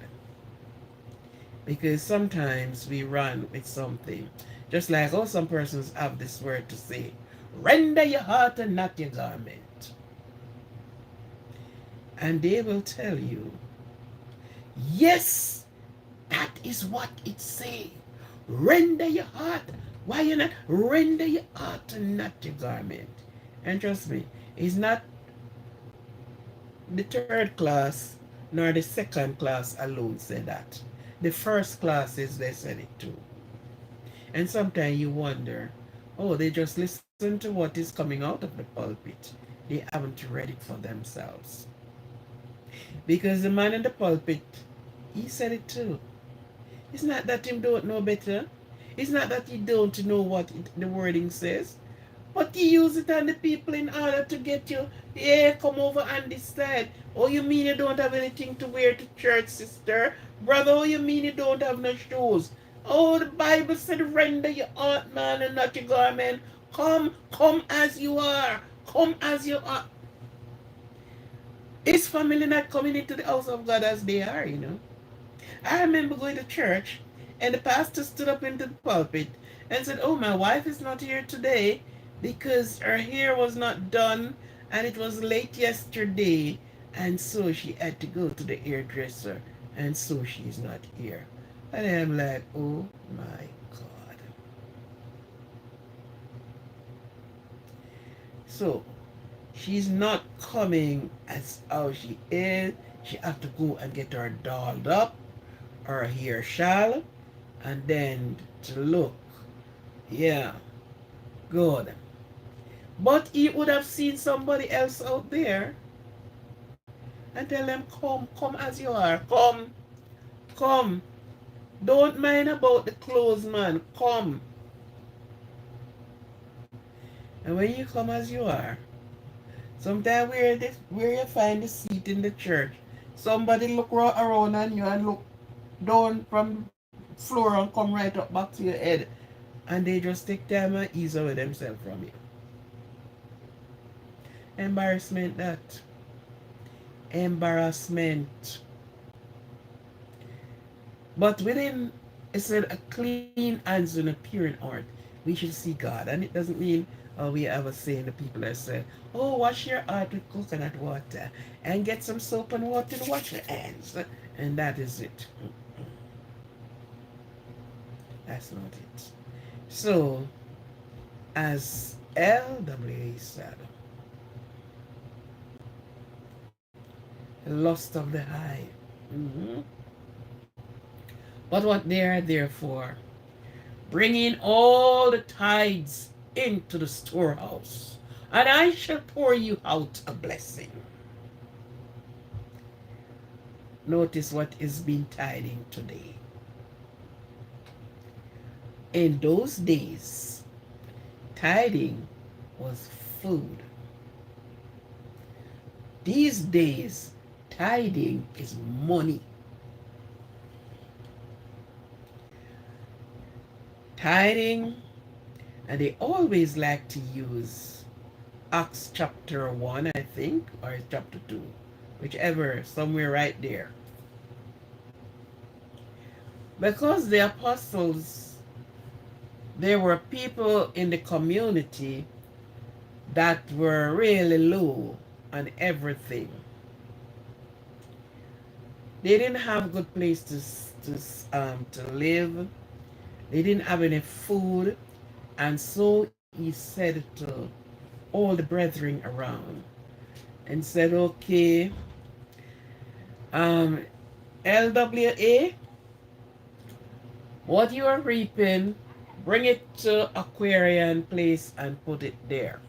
Because sometimes we run with something. Just like how some persons have this word to say, render your heart and not your garment. And they will tell you, yes, that is what it say. Render your heart. Why you not render your heart and not your garment? And trust me, it's not the third class nor the second class alone say that. The first classes they said it too. And sometimes you wonder, oh, they just listen to what is coming out of the pulpit. They haven't read it for themselves. Because the man in the pulpit, he said it too. It's not that him don't know better. It's not that he don't know what the wording says. But he use it on the people in order to get you, yeah, come over on this side. Oh, you mean you don't have anything to wear to church, sister? Brother, oh, you mean you don't have no shoes? Oh, the Bible said, render your heart, man, and not your garment. Come as you are. Come as you are. His family not coming into the house of God as they are, you know. I remember going to church, and the pastor stood up into the pulpit and said, oh, my wife is not here today because her hair was not done and it was late yesterday, and so she had to go to the hairdresser, and so she's not here. And I'm like, oh my God. So she's not coming as how she is. She have to go and get her dolled up, her hair shall, and then to look. Yeah, good. But he would have seen somebody else out there and tell them, come as you are. Come. Don't mind about the clothes, man. Come. And when you come as you are, sometimes where you find the seat in the church, somebody look around on you and look down from floor and come right up back to your head. And they just take time and ease away themselves from you. Embarrassment that. Embarrassment. But within, it said, a clean hands and a pure in heart, we should see God. And it doesn't mean we have a saying the people that say, oh, wash your heart with coconut water and get some soap and water to wash your hands. And that is it. That's not it. So, as LWA said, lust of the eye. Mm-hmm. But what they are there for? Bringing all the tithes into the storehouse, and I shall pour you out a blessing. Notice what is being tithing today. In those days, tithing was food. These days, tithing is money. Tithing, and they always like to use Acts chapter 1, I think, or chapter 2, whichever, somewhere right there. Because the apostles, there were people in the community that were really low on everything. They didn't have a good place to live. They didn't have any food. And so he said to all the brethren around and said, okay, um, LWA, what you are reaping, bring it to Aquarian place and put it there.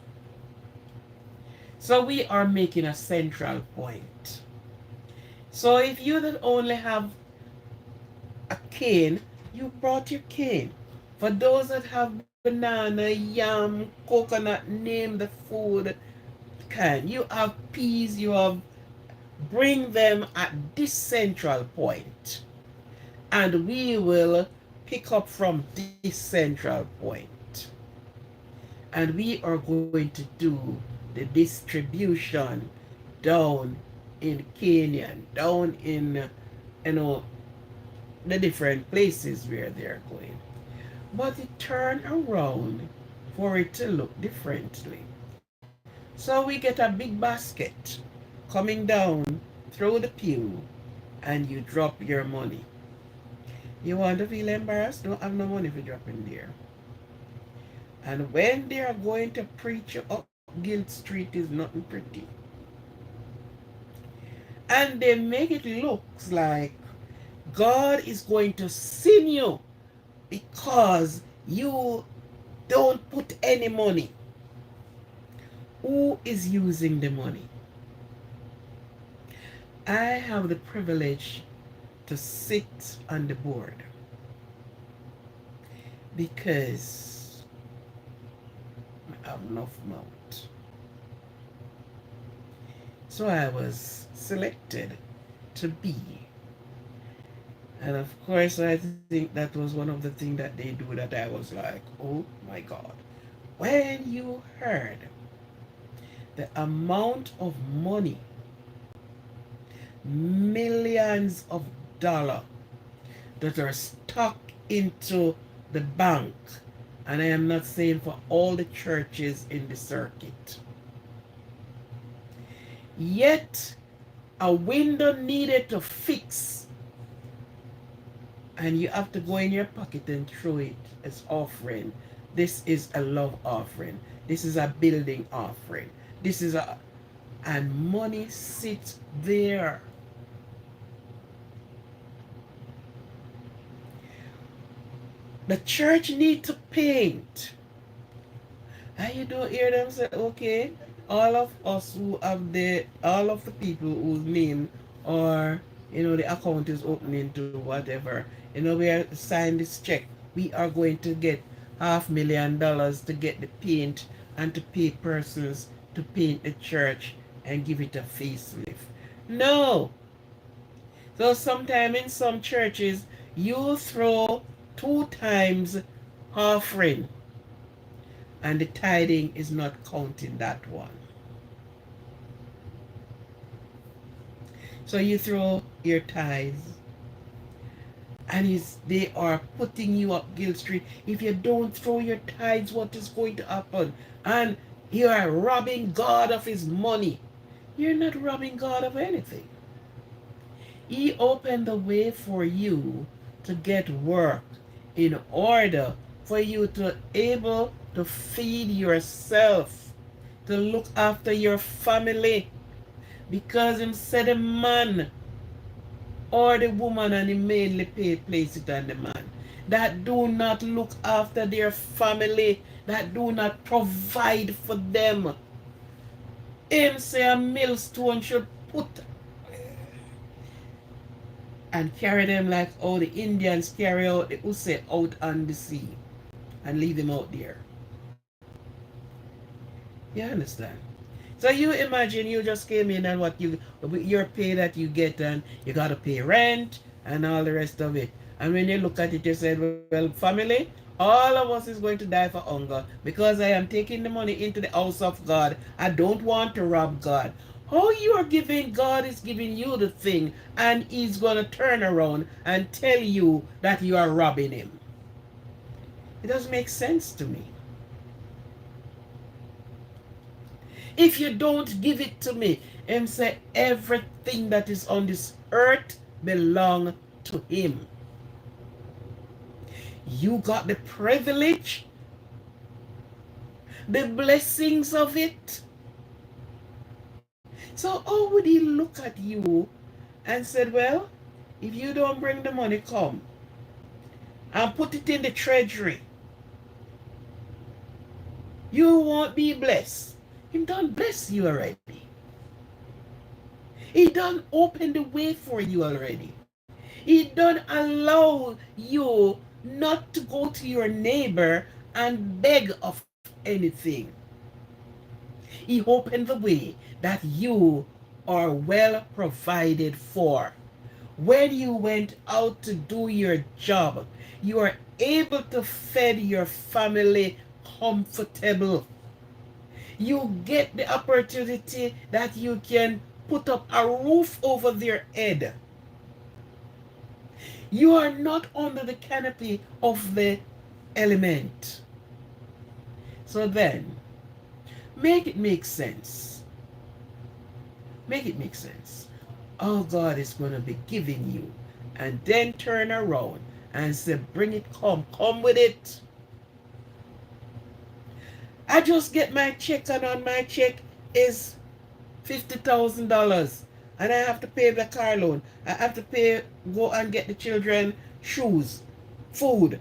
So we are making a central point. So if you don't only have a cane, you brought your cane. For those that have banana, yam, coconut, name the food can. You have peas, you have, bring them at this central point, and we will pick up from this central point. And we are going to do the distribution down in Kenya, down in, you know, the different places where they're going. But it turned around for it to look differently. So we get a big basket coming down through the pew, and you drop your money. You want to feel embarrassed? Don't have no money for dropping there. And when they are going to preach you up Guild Street is nothing pretty. And they make it look like God is going to sin you because you don't put any money. Who is using the money? I have the privilege to sit on the board because I have enough mouth. So I was selected to be. And of course, I think that was one of the things that they do that I was like, oh my God. When you heard the amount of money, millions of dollars that are stuck into the bank, and I am not saying for all the churches in the circuit, yet a window needed to fix, and you have to go in your pocket and throw it as offering. This is a love offering. This is a building offering. This is a, and money sits there. The church need to paint. And you don't hear them say, okay, all of us who have all of the people whose name or, the account is opening to whatever, we are sign this check. We are going to get $500,000 to get the paint and to pay persons to paint the church and give it a facelift. No. So sometime in some churches, you throw 2 times offering, and the tithing is not counting that one. So you throw your tithes, and they are putting you up Guild Street. If you don't throw your tithes, what is going to happen? And you are robbing God of his money. You're not robbing God of anything. He opened the way for you to get work in order for you to able to feed yourself, to look after your family. Because him said the man or the woman, and he mainly place it on the man, that do not look after their family, that do not provide for them. Him say a millstone should put and carry them like how the Indians carry out the Use out on the sea and leave them out there. You understand? So you imagine you just came in and your pay that you get, and you gotta pay rent and all the rest of it. And when you look at it, you said, well, family, all of us is going to die for hunger because I am taking the money into the house of God. I don't want to rob God. How you are giving, God is giving you the thing, and he's going to turn around and tell you that you are robbing him. It doesn't make sense to me. If you don't give it to me, and say everything that is on this earth belong to him. You got the privilege, the blessings of it. So how would he look at you and said, well, if you don't bring the money, come and put it in the treasury, you won't be blessed. He done bless you already. He done open the way for you already. He done allow you not to go to your neighbor and beg of anything. He opened the way that you are well provided for. When you went out to do your job, you are able to feed your family comfortable. You get the opportunity that you can put up a roof over their head. You are not under the canopy of the element. So then, make it make sense. Make it make sense. All God is going to be giving you. And then turn around and say, bring it, come with it. I just get my check, and on my check is $50,000. And I have to pay the car loan. I have to pay, go and get the children shoes, food.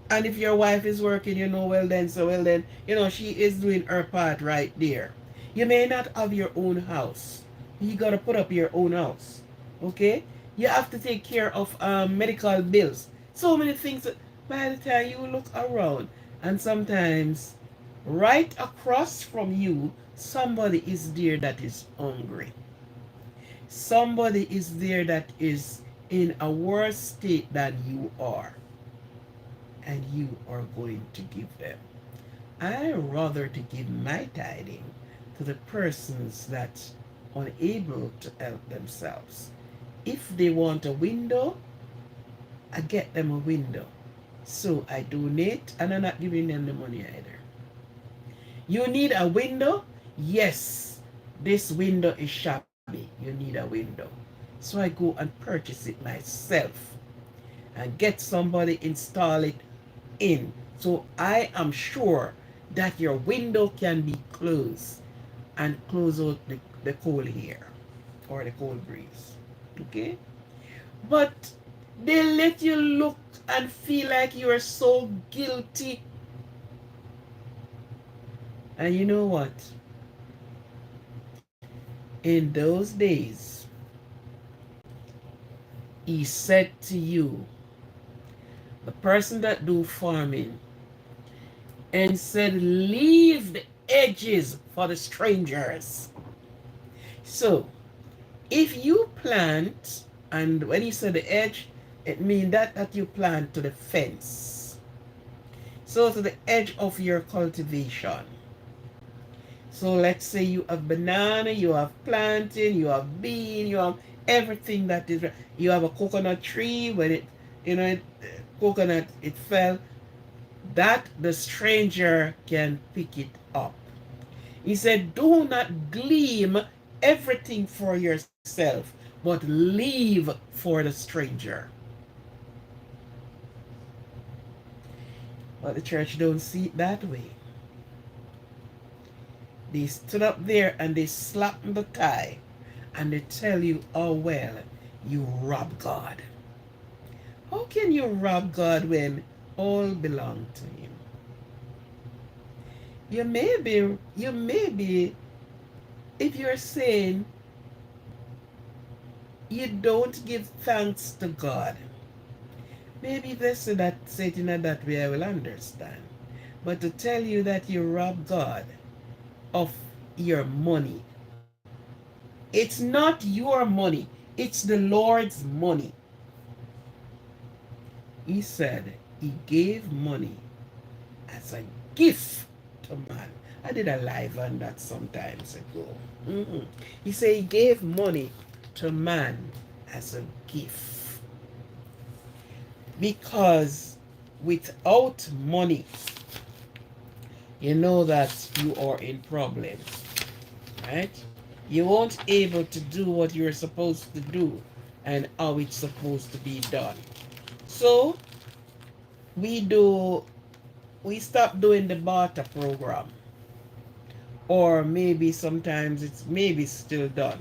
And if your wife is working, well then, she is doing her part right there. You may not have your own house. You got to put up your own house. Okay? You have to take care of medical bills. So many things that by the time you look around, and sometimes right across from you, somebody is there that is hungry. Somebody is there that is in a worse state than you are. And you are going to give them. I rather to give my tithing to the persons that are unable to help themselves. If they want a window, I get them a window. So I donate, and I'm not giving them the money either. You need a window? Yes, this window is shabby. You need a window. So I go and purchase it myself and get somebody install it in. So I am sure that your window can be closed and close out the cold air or the cold breeze. Okay? But they let you look and feel like you are so guilty. And you know what? In those days, he said to you, the person that do farming, and said, leave the edges for the strangers. So, if you plant, and when he said the edge, it means that you plant to the fence. So to the edge of your cultivation. So let's say you have banana, you have plantain, you have bean, you have everything that is, you have a coconut tree, when coconut, it fell, that the stranger can pick it up. He said, do not glean everything for yourself, but leave for the stranger. But the church don't see it that way. They stood up there and they slapped the thigh and they tell you, oh well, you rob God. How can you rob God when all belong to him? You may be, if you're saying you don't give thanks to God, maybe if they say it in that way, I will understand. But to tell you that you rob God of your money, it's not your money, it's the Lord's money. He said he gave money as a gift to man. I did a live on that some times ago. He said he gave money to man as a gift. Because without money, you know that you are in problems, right? You won't able to do what you're supposed to do and how it's supposed to be done. So we do we stop doing the barter program, or maybe sometimes it's maybe still done.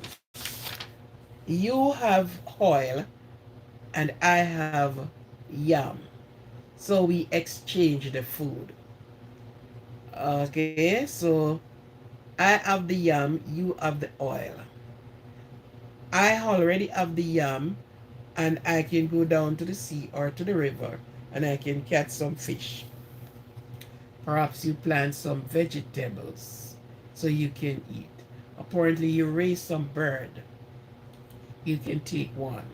You have oil and I have yam, so we exchange the food. Okay, so I have the yam, you have the oil. I already have the yam, and I can go down to the sea or to the river and I can catch some fish. Perhaps you plant some vegetables so you can eat. Apparently, you raise some bird, you can take one.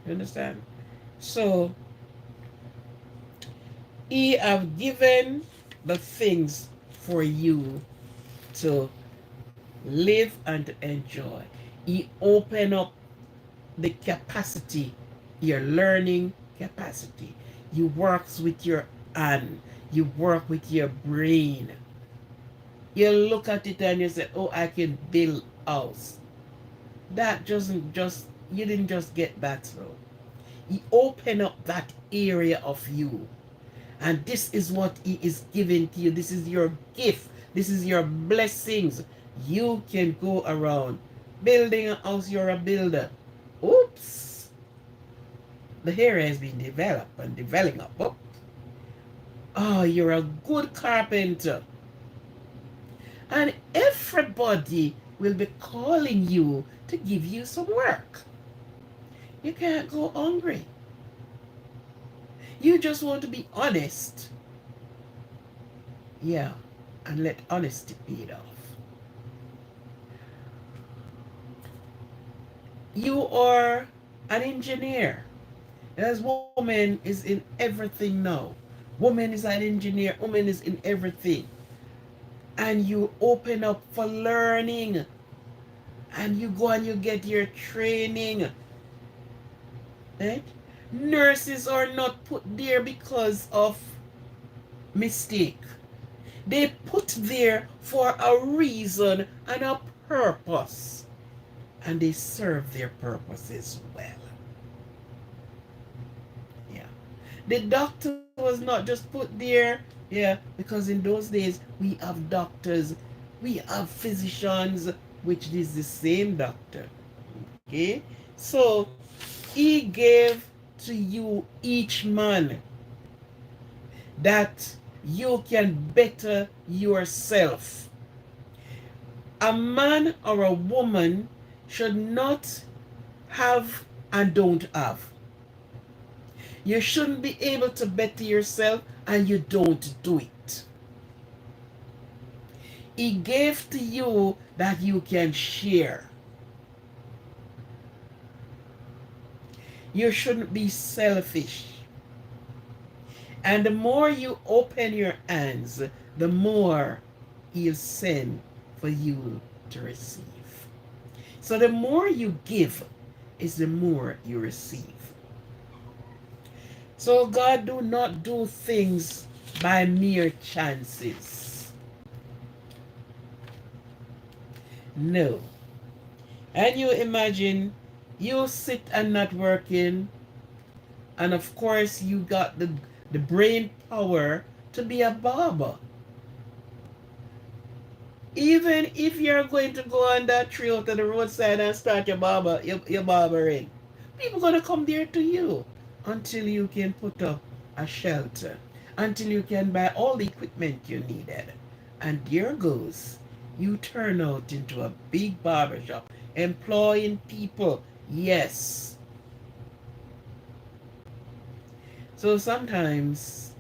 You understand? So, he have given the things for you to live and to enjoy. He open up the capacity, your learning capacity. You works with your hand. You work with your brain. You look at it and you say, oh, I can build a house. That doesn't just, you didn't just get that through. He open up that area of you. And this is what he is giving to you. This is your gift. This is your blessings. You can go around building a house. You're a builder. Oops. The area has been developed and developing up. Oh, you're a good carpenter. And everybody will be calling you to give you some work. You can't go hungry. You just want to be honest. Yeah, and let honesty pay it off. You are an engineer. As woman is in everything now. Woman is an engineer. Woman is in everything. And you open up for learning. And you go and you get your training. Right? Nurses are not put there because of mistake. They put there for a reason and a purpose. And they serve their purposes well. Yeah. The doctor was not just put there, yeah, because in those days we have doctors, we have physicians, which is the same doctor. Okay? So he gave to you each man that you can better yourself. A man or a woman should not have and don't have. You shouldn't be able to better yourself and you don't do it. He gave to you that you can share. You shouldn't be selfish. And the more you open your hands, the more he'll send for you to receive. So the more you give is the more you receive. So God do not do things by mere chances. No. And you imagine you sit and not working, and of course you got the brain power to be a barber. Even if you're going to go on that trail to the roadside and start your barbering, people gonna come there to you until you can put up a shelter, until you can buy all the equipment you needed. And there goes, you turn out into a big barbershop, employing people. Yes. So sometimes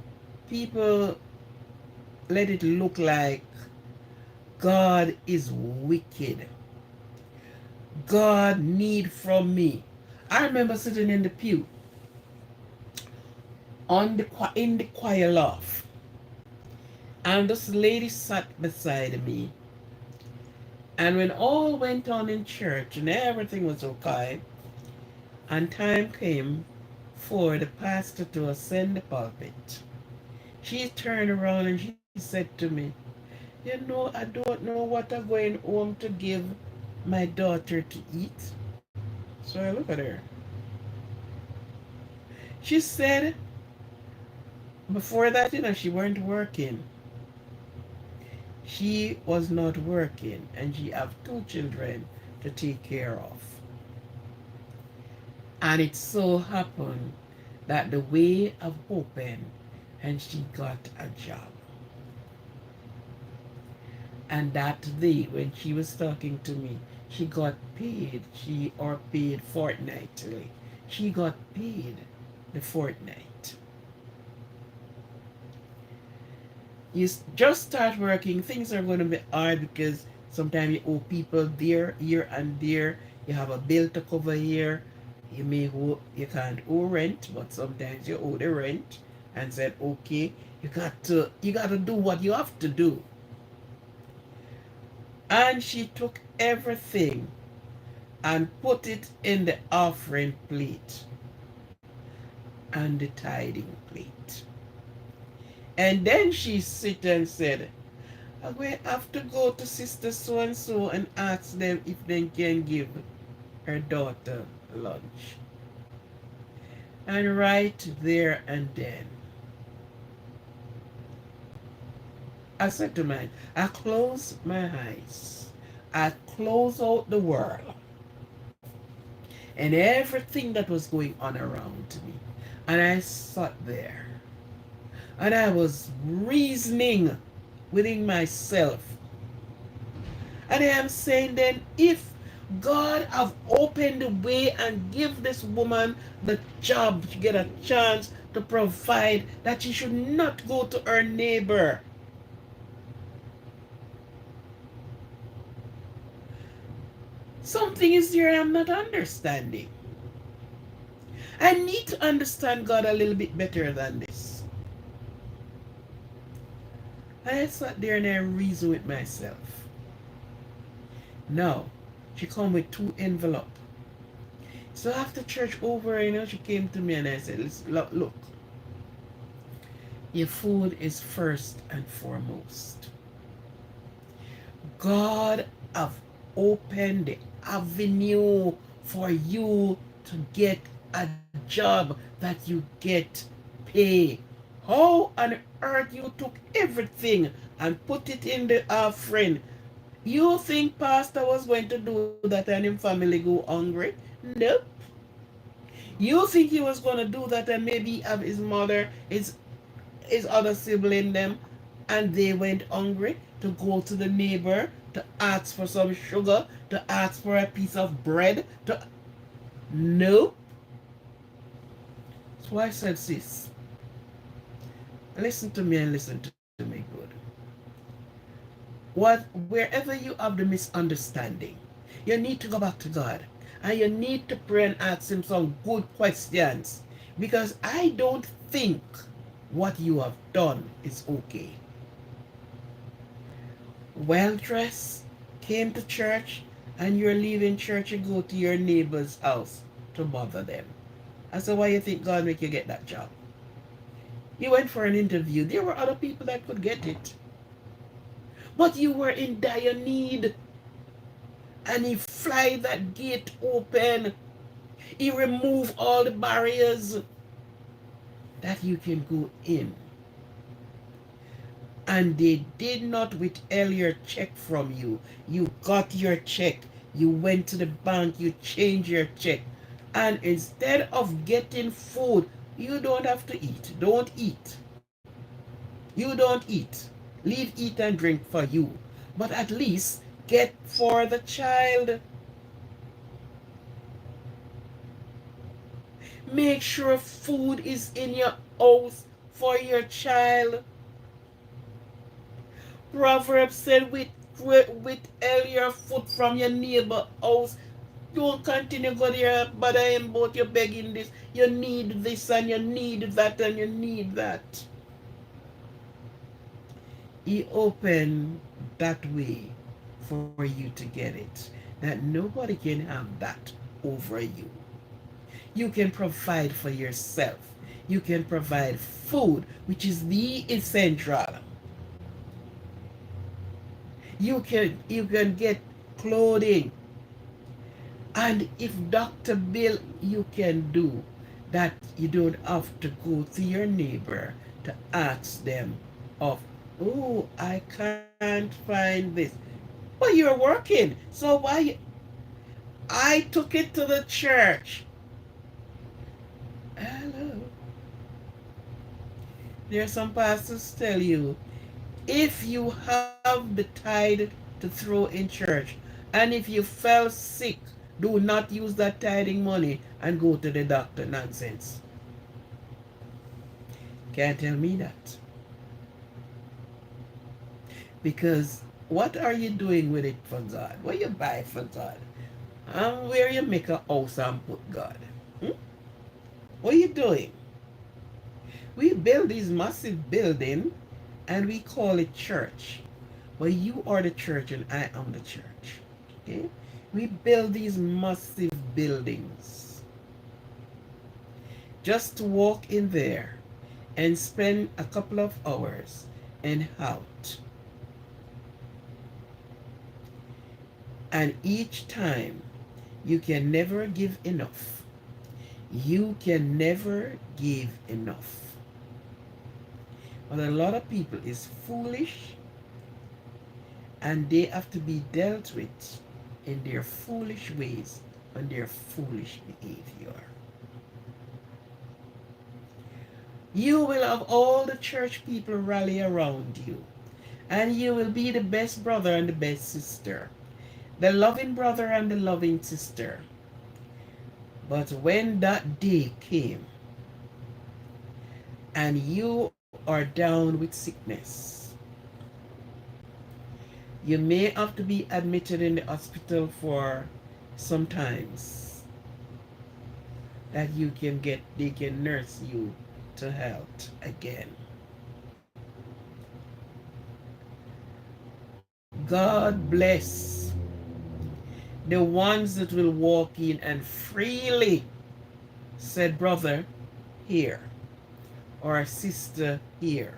people let it look like God is wicked. God need from me. I remember sitting in the pew in the choir loft, and this lady sat beside me. And when all went on in church and everything was okay, and time came for the pastor to ascend the pulpit, she turned around and she said to me, you know, I don't know what I'm going home to give my daughter to eat. So I look at her. She said before that, she weren't working. She was not working, and she have two children to take care of. And it so happened that the way have opened and she got a job. And that day when she was talking to me, she got paid. Paid fortnightly. She got paid the fortnight. You just start working, things are going to be hard because sometimes you owe people there, here and there. You have a bill to cover here. You can't owe rent, but sometimes you owe the rent, and said, okay, you got to do what you have to do. And she took everything and put it in the offering plate and the tithing plate. And then she sit and said, I will have to go to Sister so-and-so and ask them if they can give her daughter lunch. And right there and then, I said to mine, I close my eyes. I close out the world and everything that was going on around me. And I sat there and I was reasoning within myself. And I am saying then, if God have opened the way and give this woman the job to get a chance to provide, that she should not go to her neighbor. Something is there I'm not understanding. I need to understand God a little bit better than this. And I sat there and I reasoned with myself. Now, she come with 2 envelopes. So after church over, she came to me and I said, look, your food is first and foremost. God have opened the avenue for you to get a job that you get pay. How on earth you took everything and put it in the offering? You think pastor was going to do that and his family go hungry? Nope. You think he was going to do that and maybe have his mother, his other sibling them, and they went hungry to go to the neighbor to ask for some sugar, to ask for a piece of bread? Nope. So I said, sis, listen to me and listen to me good. Wherever you have the misunderstanding, you need to go back to God. And you need to pray and ask him some good questions. Because I don't think what you have done is okay. Well dressed, came to church, and you're leaving church, you go to your neighbor's house to bother them. I said, why you think God make you get that job? You went for an interview. There were other people that could get it. But you were in dire need. And he fly that gate open. He remove all the barriers that you can go in. And they did not withhold your check from you. You got your check. You went to the bank. You changed your check. And instead of getting food, you don't have to eat. Don't eat. You don't eat. Leave eat and drink for you. But at least get for the child. Make sure food is in your house for your child. Proverbs said, withhold your food from your neighbor house. Don't continue go there, bother him about you begging this. You need this and you need that and you need that. He opened that way for you to get it. That nobody can have that over you. You can provide for yourself. You can provide food, which is the essential. You can get clothing. And if Dr. Bill, you can do. that you don't have to go to your neighbor to ask them of, oh, I can't find this. But you're working, so why? I took it to the church. Hello. There are some pastors tell you, if you have the tithe to throw in church, and if you fell sick, do not use that tithing money and go to the doctor. Nonsense. Can't tell me that. Because what are you doing with it for God? What you buy for God? And where you make a house and put God? Hmm? What are you doing? We build these massive building and we call it church. But you are the church and I am the church. Okay? We build these massive buildings just to walk in there and spend a couple of hours and out. And each time you can never give enough. You can never give enough. But a lot of people is foolish and they have to be dealt with in their foolish ways and their foolish behavior. You will have all the church people rally around you, and you will be the best brother and the best sister, the loving brother and the loving sister. But when that day came and you are down with sickness, you may have to be admitted in the hospital for sometimes that you can get, they can nurse you to health again. God bless the ones that will walk in and freely said, brother here or sister here.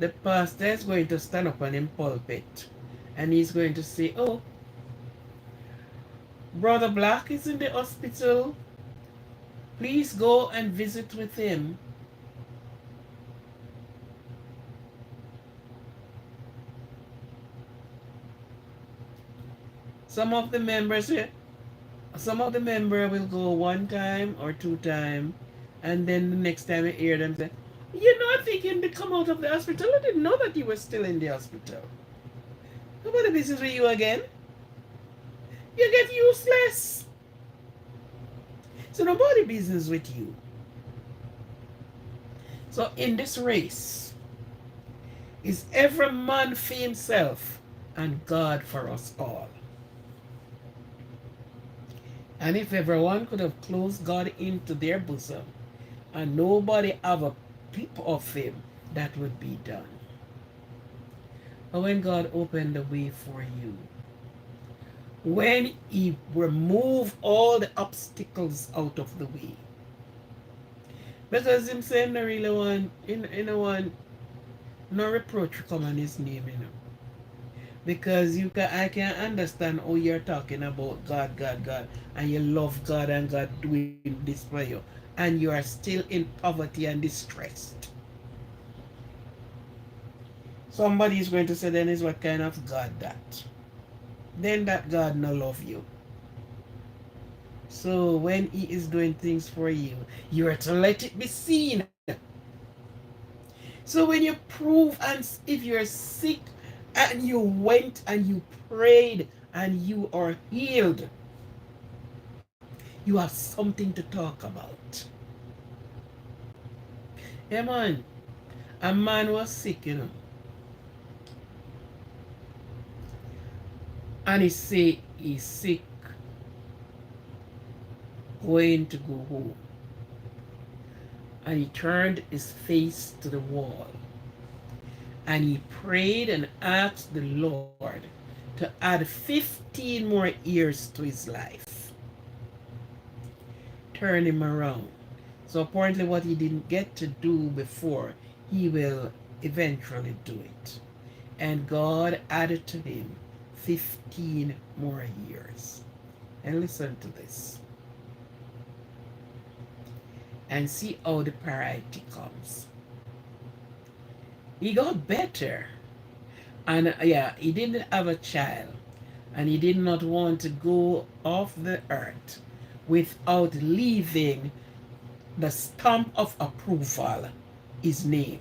The pastor is going to stand up on him pulpit and he's going to say, oh, Brother Black is in the hospital. Please go and visit with him. Some of the members will go one time or two times, and then the next time you hear them say, you know, I think you come out of the hospital. I didn't know that you were still in the hospital. Nobody business with you again. You get useless. So nobody business with you. So in this race, is every man for himself and God for us all. And if everyone could have closed God into their bosom and nobody have a peep of him, that would be done. But when God opened the way for you, when he removed all the obstacles out of the way, because him saying no really want, no reproach come on his name, Because I can understand how you're talking about God, God, God, and you love God and God doing this for you, and you are still in poverty and distressed. Somebody is going to say, then is what kind of God that? Then that God no love you. So when he is doing things for you, you are to let it be seen. So when you prove, and if you're sick and you went and you prayed and you are healed, you have something to talk about. Yeah, man. A man was sick, and he say he's sick, going to go home. And he turned his face to the wall. And he prayed and asked the Lord to add 15 more years to his life. Turn him around. So apparently what he didn't get to do before, he will eventually do it. And God added to him 15 more years. And listen to this. and see how the priority comes. He got better. And yeah, he didn't have a child. And he did not want to go off the earth without leaving the stamp of approval, his name.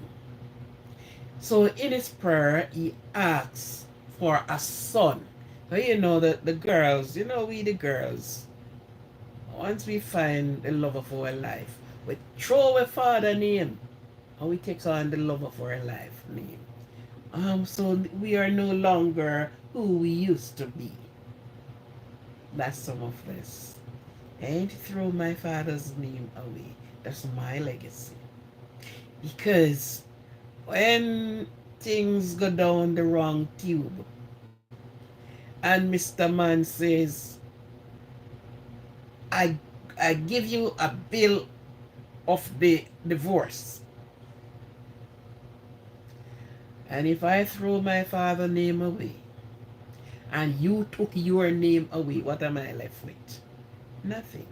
So in his prayer, he asks for a son. So you know that the girls, we the girls, once we find the love of our life, we throw our father name and we take on the love of our life name. So we are no longer who we used to be. That's some of this. I ain't throw my father's name away. That's my legacy. Because when things go down the wrong tube and Mr. Man says, I I give you a bill of the divorce. And if I throw my father's name away and you took your name away, what am I left with? Nothing.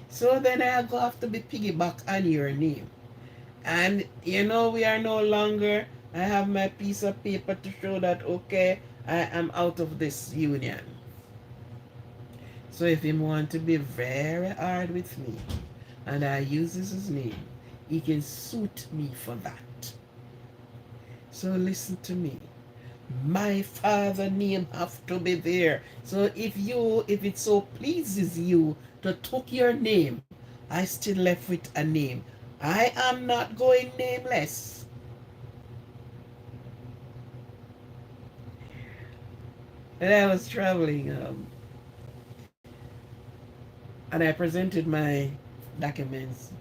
So then I go have to be piggyback on your name. And we are no longer, I have my piece of paper to show that, okay, I am out of this union. So if him want to be very hard with me, and I use his name, he can suit me for that. So listen to me. My father name have to be there. So if it so pleases you to took your name, I still left with a name. I am not going nameless. And I was traveling, and I presented my documents.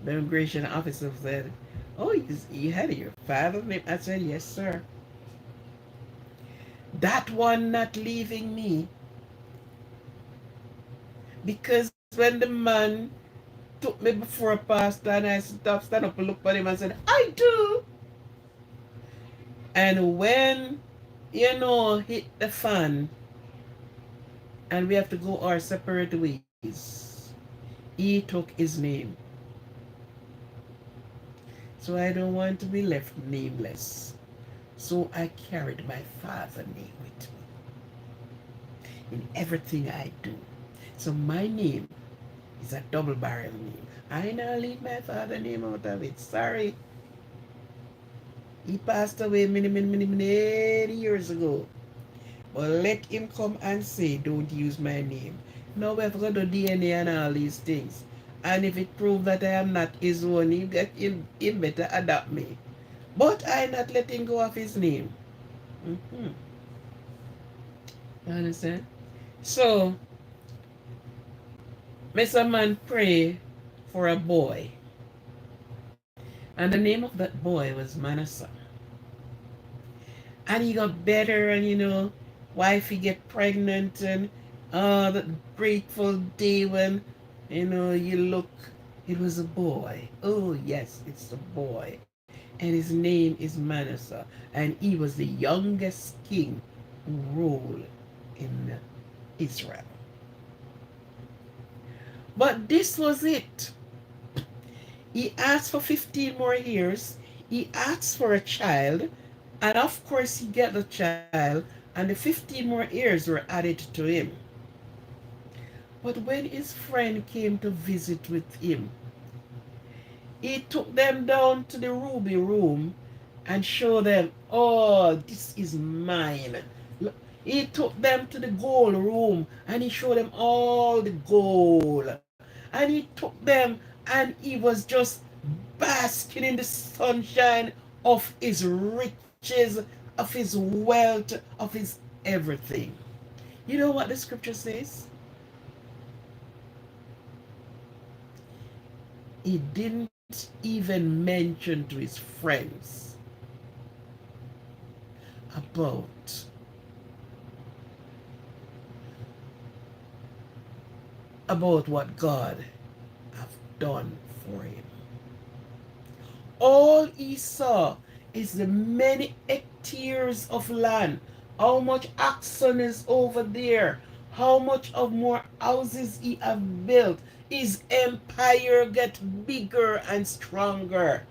The immigration officer said, "Oh, you had your father's name?" I said, "Yes, sir." That one not leaving me, because when the man took me before a pastor and I stand up and look at him and said, "I do." And when, hit the fan and we have to go our separate ways, he took his name. So I don't want to be left nameless. So I carried my father's name with me in everything I do. So my name is a double barrel name. I now leave my father's name out of it. Sorry. He passed away many years ago. But let him come and say, don't use my name. Now we have got to DNA and all these things. And if it proves that I am not his own, he better adopt me. But I not letting go of his name. Mm-hmm. You understand? So, Mr. Man pray for a boy. And the name of that boy was Manasseh. And he got better, and wife he get pregnant, and that grateful day when you look, it was a boy. Oh yes, it's a boy. And his name is Manasseh. And he was the youngest king who ruled in Israel. But this was it. He asked for 15 more years. He asked for a child. And of course, he got the child. And the 15 more years were added to him. But when his friend came to visit with him, he took them down to the ruby room and showed them, oh, this is mine. He took them to the gold room and he showed them all the gold. And he took them and he was just basking in the sunshine of his riches, of his wealth, of his everything. You know what the scripture says? He didn't even mention to his friends about what God have done for him. All he saw is the many hectares of land, how much oxen is over there, how much of more houses he have built. his empire get bigger and stronger.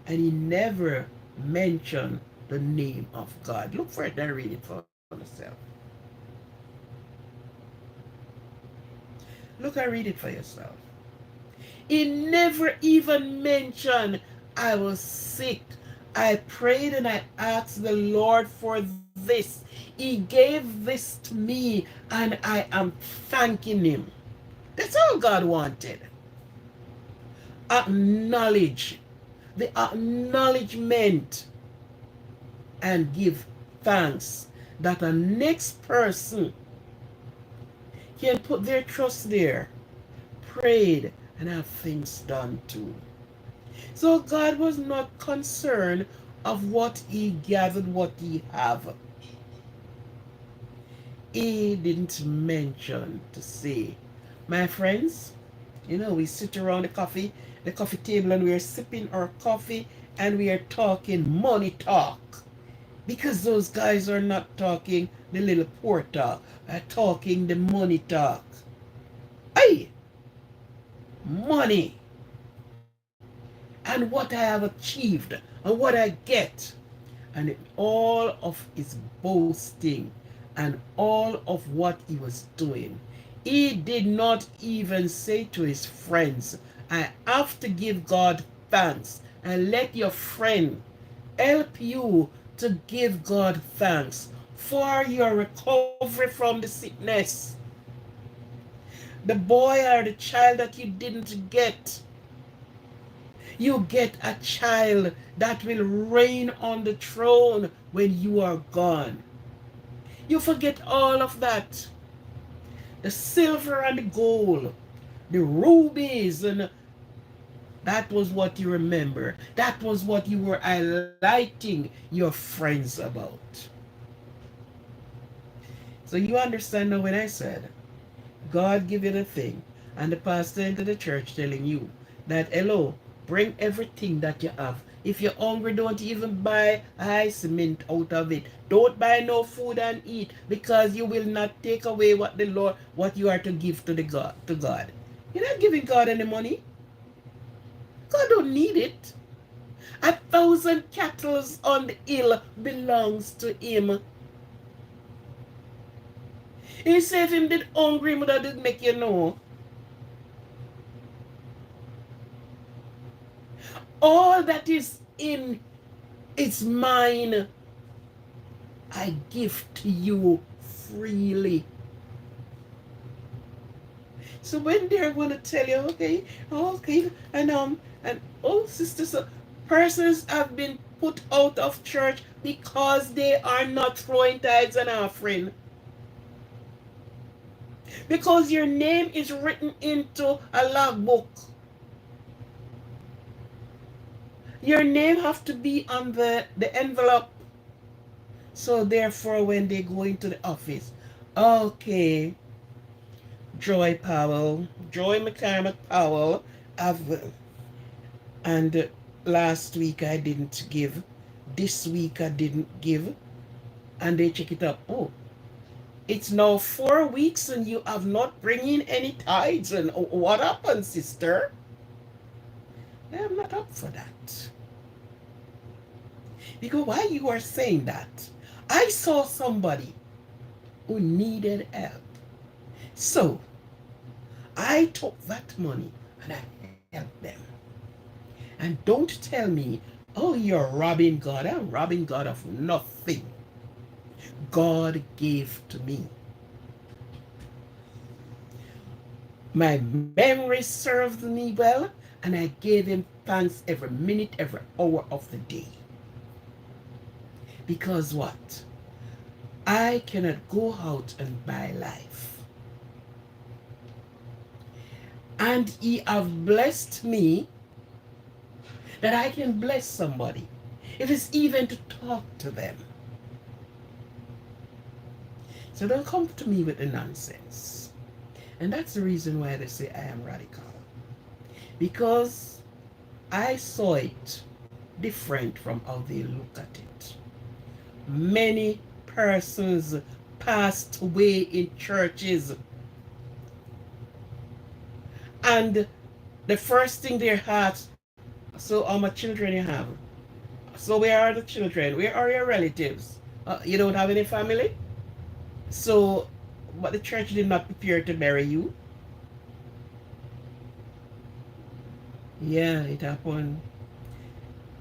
And he never mentioned the name of God. Look for it and read it for yourself. Look and read it for yourself. He never even mentioned, I was sick. I prayed and I asked the Lord for this. He gave this to me and I am thanking him. That's all God wanted. Acknowledge. The acknowledgement and give thanks that the next person can put their trust there, prayed, and have things done too. So God was not concerned of what he gathered, what he have. He didn't mention to say, my friends, you know, we sit around the coffee table, and we are sipping our coffee and we are talking money talk. Because those guys are not talking the little poor talk, they're talking the money talk. Hey, money and what I have achieved and what I get. And all of his boasting and all of what he was doing. He did not even say to his friends, I have to give God thanks, and let your friend help you to give God thanks for your recovery from the sickness. The boy or the child that you didn't get, you get a child that will reign on the throne when you are gone. You forget all of that. The silver and the gold, the rubies, and that was what you remember. That was what you were highlighting your friends about. So you understand now when I said, God give you the thing, and the pastor into the church telling you that, hello, bring everything that you have. If you're hungry, don't even buy ice mint out of it. Don't buy no food and eat, because you will not take away what the Lord, what you are to give to the God, to God. You're not giving God any money. God don't need it. 1,000 cattle on the hill belongs to him. He said if him did hungry, but that did make you know. All that is in its mine, I give to you freely. So when they're going to tell you, okay, and oh, sisters, so persons have been put out of church because they are not throwing tithes and offering. Because your name is written into a logbook. Your name have to be on the envelope. So therefore, when they go into the office, okay, Joy McCormick Powell, and last week I didn't give, this week I didn't give, and they check it up. Oh, it's now 4 weeks and you have not bringing any tithes, and what happened, sister? I'm not up for that. Because why you are saying that? I saw somebody who needed help. So I took that money and I helped them. And don't tell me, oh, you're robbing God. I'm robbing God of nothing. God gave to me. My memory served me well, and I gave him thanks every minute, every hour of the day. Because what? I cannot go out and buy life. And he have blessed me that I can bless somebody. If it's even to talk to them. So don't come to me with the nonsense. And that's the reason why they say I am radical. Because I saw it different from how they look at it. Many persons passed away in churches And the first thing their hearts, so how much children you have? So where are the children? Where are your relatives? You don't have any family? So, but the church did not prepare to bury you. Yeah, it happened.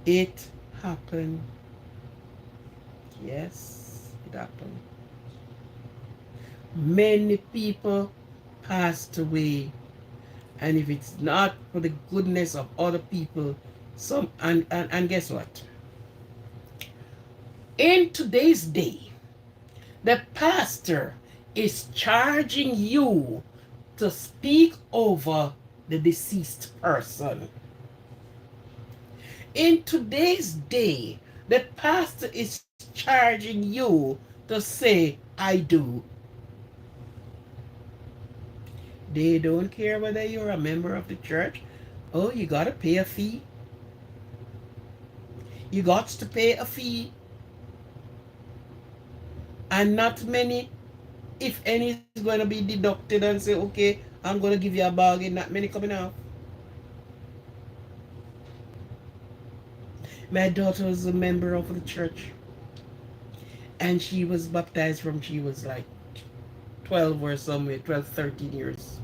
It happened. Yes, it happened. Many people passed away, and if it's not for the goodness of other people, some and guess what? In today's day, the pastor is charging you to speak over the deceased person. In today's day, the pastor is charging you to say, I do. They don't care whether you're a member of the church. Oh, you got to pay a fee. You got to pay a fee. And not many, if any, is going to be deducted and say, okay, I'm going to give you a bargain. Not many coming out. My daughter was a member of the church. And she was baptized from she was like 12 or somewhere, 12, 13 years.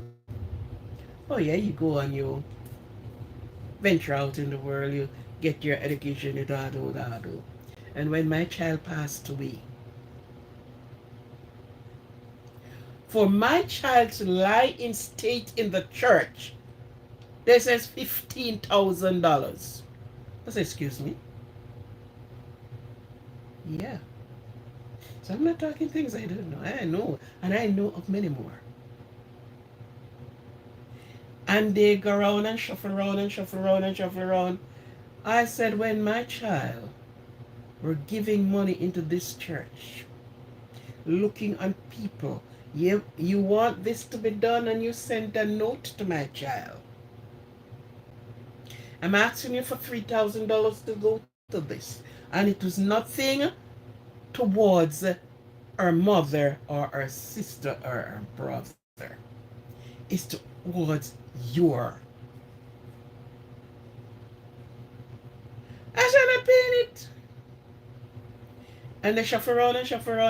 Oh yeah, you go and you venture out in the world, you get your education, you do. And when my child passed away, for my child to lie in state in the church, they says $15,000. I said, excuse me? Yeah. So I'm not talking things I don't know. I know, and I know of many more. And they go around and shuffle around and shuffle around and shuffle around. I said, when my child were giving money into this church, looking on people, you want this to be done, and you sent a note to my child. I'm asking you for $3,000 to go to this. And it was nothing towards her mother or her sister or her brother. It's towards your. I should have paid it. And they shuffle around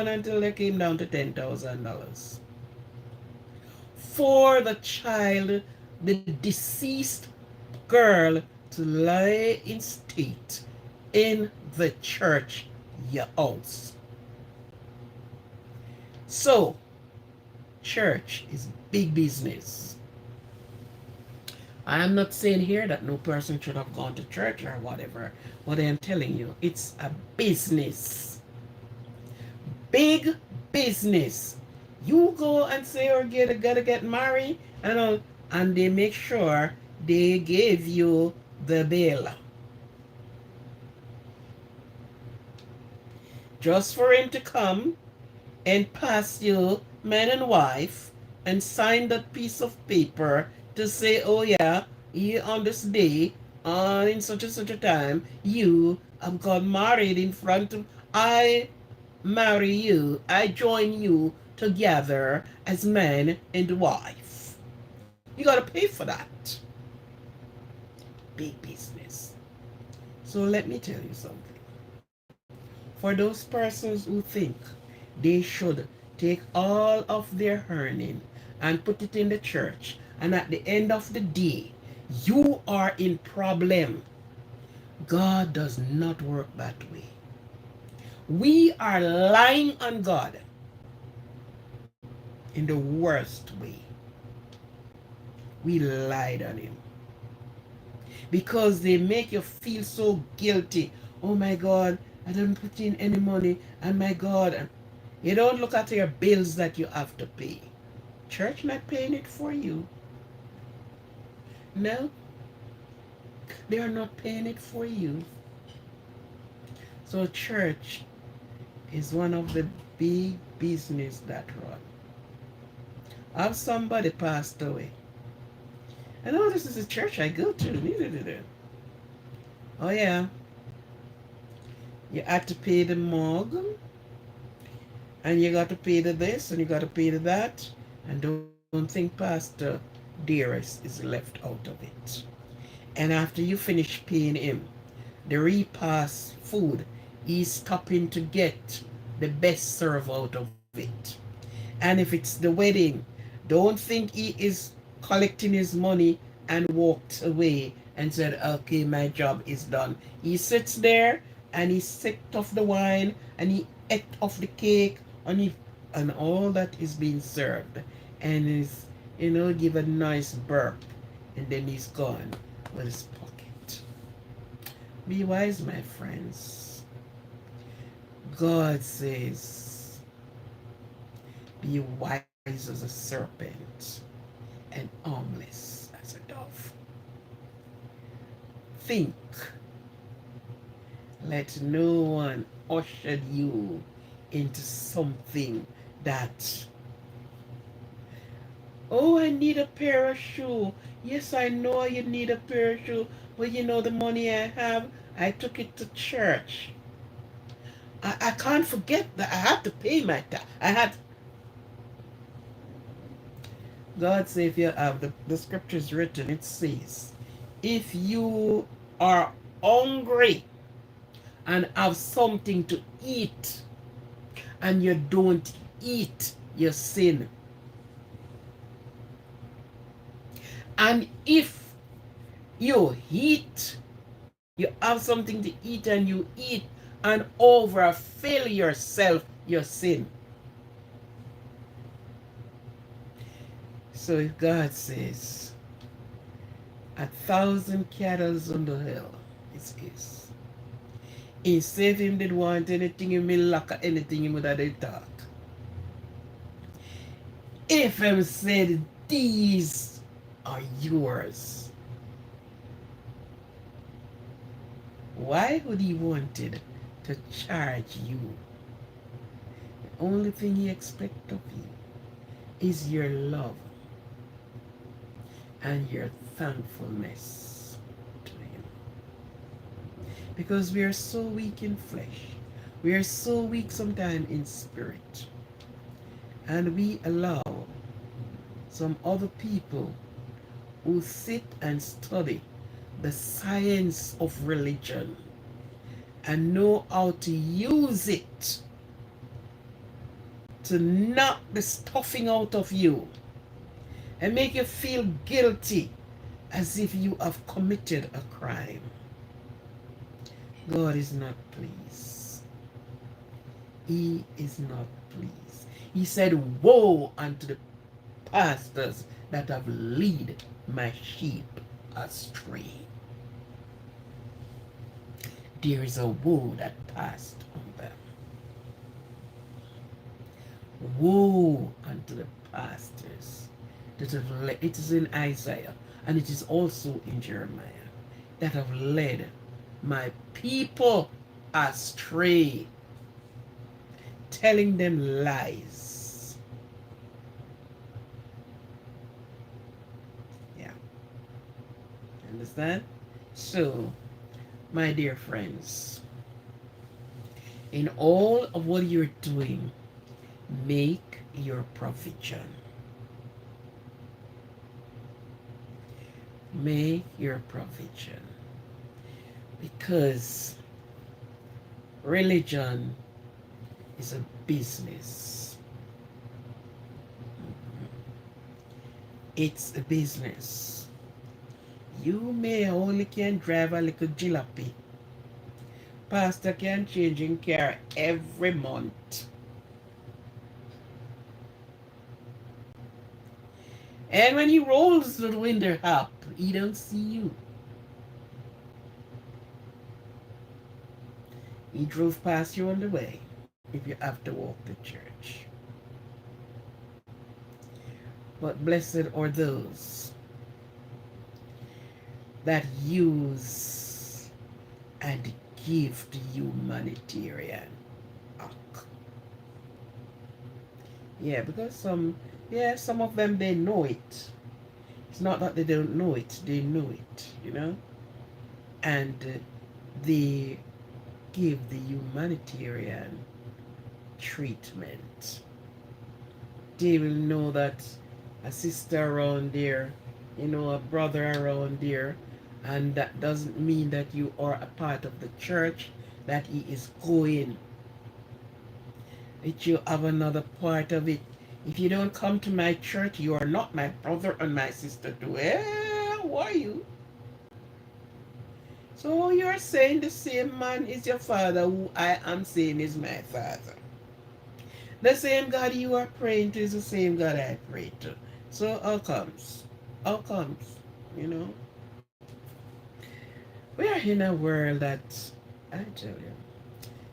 until they came down to $10,000. For the child, the deceased girl, to lie in state in the church house. So, church is big business. I am not saying here that no person should have gone to church or whatever. What I am telling you, it's a business. Big business. You go and say, or gotta get married, and they make sure they gave you the bill. Just for him to come and pass you man and wife and sign that piece of paper to say, oh yeah, you on this day, in such and such a time, you have got married in front of, I marry you, I join you together as man and wife. You gotta pay for that. Big business. So let me tell you something. For those persons who think they should take all of their earning and put it in the church, and at the end of the day, you are in problem. God does not work that way. We are lying on God in the worst way. We lied on him. Because they make you feel so guilty. Oh my God, I didn't put in any money, and my God, you don't look at your bills that you have to pay. Church not paying it for you. No, they are not paying it for you. So church is one of the big business that run. Have somebody passed away. I know this is a church I go to. Oh yeah. You had to pay the morgue, and you got to pay the this, and you got to pay the that. And don't think pastor dearest is left out of it. And after you finish paying him, the repast food, he's stopping to get the best serve out of it. And if it's the wedding, don't think he is collecting his money and walked away and said, okay, my job is done. He sits there and he sipped off the wine and he ate off the cake and all that is being served. And he's, give a nice burp. And then he's gone with his pocket. Be wise, my friends. God says, be wise as a serpent and harmless as a dove. Think. Let no one usher you into something that, oh, I need a pair of shoes. Yes, I know you need a pair of shoes, but the money I have, I took it to church. I can't forget that I have to pay my tax. God says, if you have the scriptures written, it says, if you are hungry and have something to eat and you don't eat, you sin. And if you eat, you have something to eat and you eat and overfill yourself, you sin. So if God says, 1,000 cattle on the hill is his. Instead him did want anything, he may lack anything, he would have talk. If him said, these are yours, why would he wanted to charge you? The only thing he expects of you is your love and your thankfulness to him. Because we are so weak in flesh. We are so weak sometimes in spirit. And we allow some other people who sit and study the science of religion and know how to use it to knock the stuffing out of you and make you feel guilty as if you have committed a crime. God is not pleased. He is not pleased. He said, woe unto the pastors that have led my sheep astray. There is a woe that passed on them. Woe unto the pastors that have led, it is in Isaiah and it is also in Jeremiah, that have led my people astray, telling them lies. Yeah. Understand? So, my dear friends, in all of what you're doing, make your provision. Make your provision. Because religion is a business. It's a business. You may only can drive a little jalopy. Pastor can change in car every month. And when he rolls the window up, he don't see you. He drove past you on the way if you have to walk to church. But blessed are those that use and give to humanitarian act. Yeah, because some of them, they know it. It's not that they don't know it, they know it, and they give the humanitarian treatment. They will know that a sister around there a brother around there, and that doesn't mean that you are a part of the church that he is going. That you have another part of it. If you don't come to my church, you are not my brother and my sister too. Who are you? So you're saying the same man is your father, who I am saying is my father. The same God you are praying to is the same God I pray to. So how comes? How comes? You know? We are in a world that, I tell you,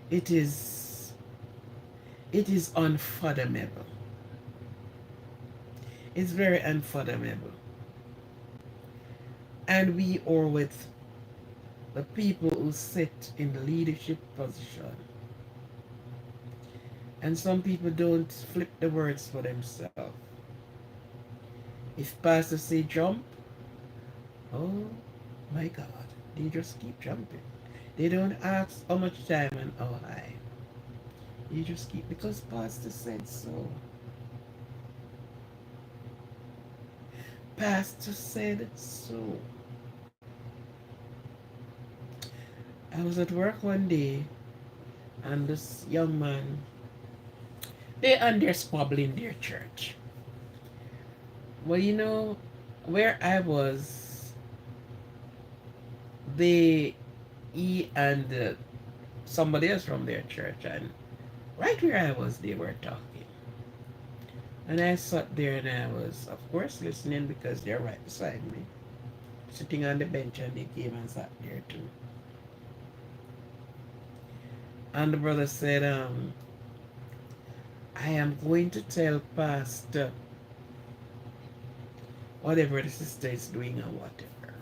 it is unfathomable. It's very unfathomable. And we are with the people who sit in the leadership position. And some people don't flip the words for themselves. If pastor say jump, oh my God, they just keep jumping. They don't ask how much time and how high. They just keep, because pastor said so. Pastor said so. I was at work one day, and this young man, they're squabbling their church. Well, where I was, he and somebody else from their church, and right where I was, they were talking. And I sat there and I was, of course, listening because they're right beside me, sitting on the bench, and they came and sat there too. And the brother said, I am going to tell Pastor whatever the sister is doing or whatever.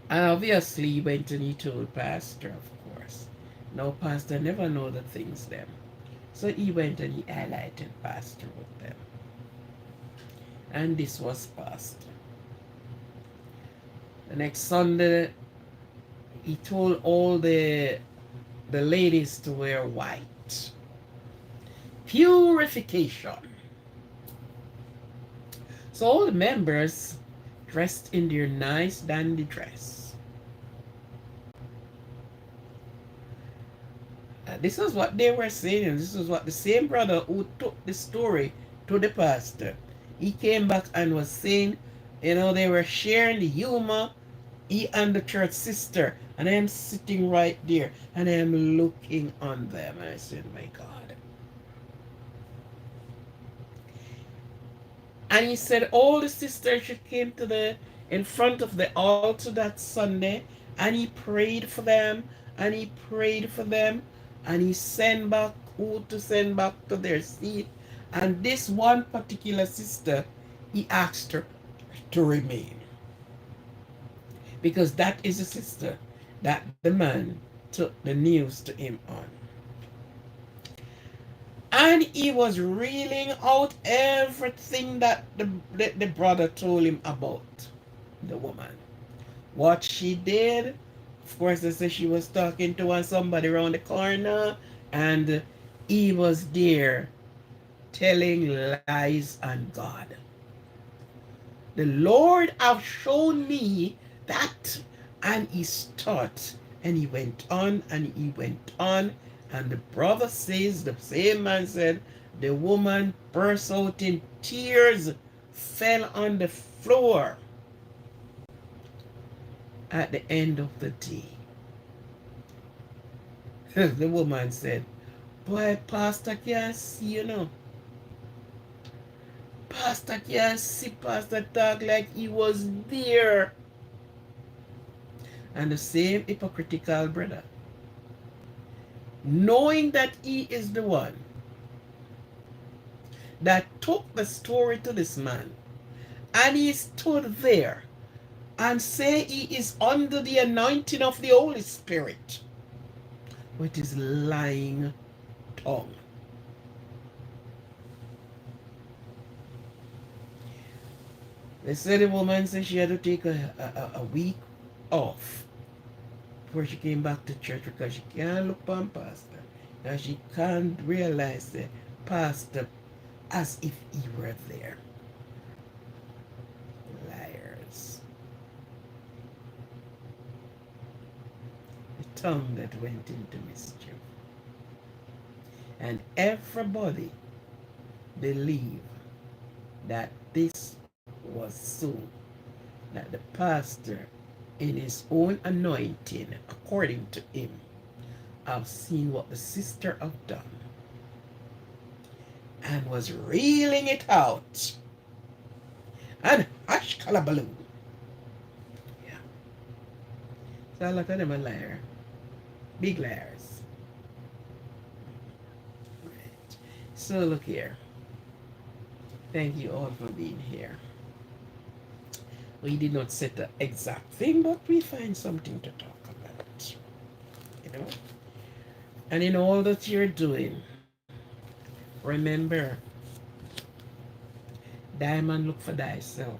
And obviously he went and he told Pastor, of course. Now Pastor never know the things them. So he went and he highlighted Pastor with them. And this was Pastor. The next Sunday, he told all the ladies to wear white. Purification. So all the members dressed in their nice dandy dress. This is what they were saying, and this is what the same brother who took the story to the pastor, he came back and was saying, they were sharing the humor, he and the church sister, and I am sitting right there, and I am looking on them, and I said, my God. And he said all the sisters, she came in front of the altar that Sunday, and he prayed for them, and he prayed for them, and he sent back who to send back to their seat. And this one particular sister, he asked her to remain. Because that is the sister that the man took the news to him on. And he was reeling out everything that the brother told him about the woman. What she did, of course, they say she was talking to somebody around the corner, and he was there telling lies on God. The Lord have shown me that, and he stopped, and he went on, and he went on, and the brother says, the same man said, the woman burst out in tears, fell on the floor at the end of the day. The woman said, boy, Pastor can't see, Pastor can't see, Pastor talk like he was there. And the same hypocritical brother, knowing that he is the one that took the story to this man, and he stood there and say he is under the anointing of the Holy Spirit with his lying tongue. They said the woman said she had to take a week off before she came back to church because she can't look on pastor. And she can't realize the pastor as if he were there. tongue that went into mischief. And everybody believed that this was so, that the pastor, in his own anointing, according to him, have seen what the sister have done and was reeling it out. And hush calabaloo. Yeah. So a lot of them are liar. Big liars. Right. So look here. Thank you all for being here. We did not set the exact thing, but we find something to talk about. You know? And in all that you're doing, remember, diamond, look for thyself.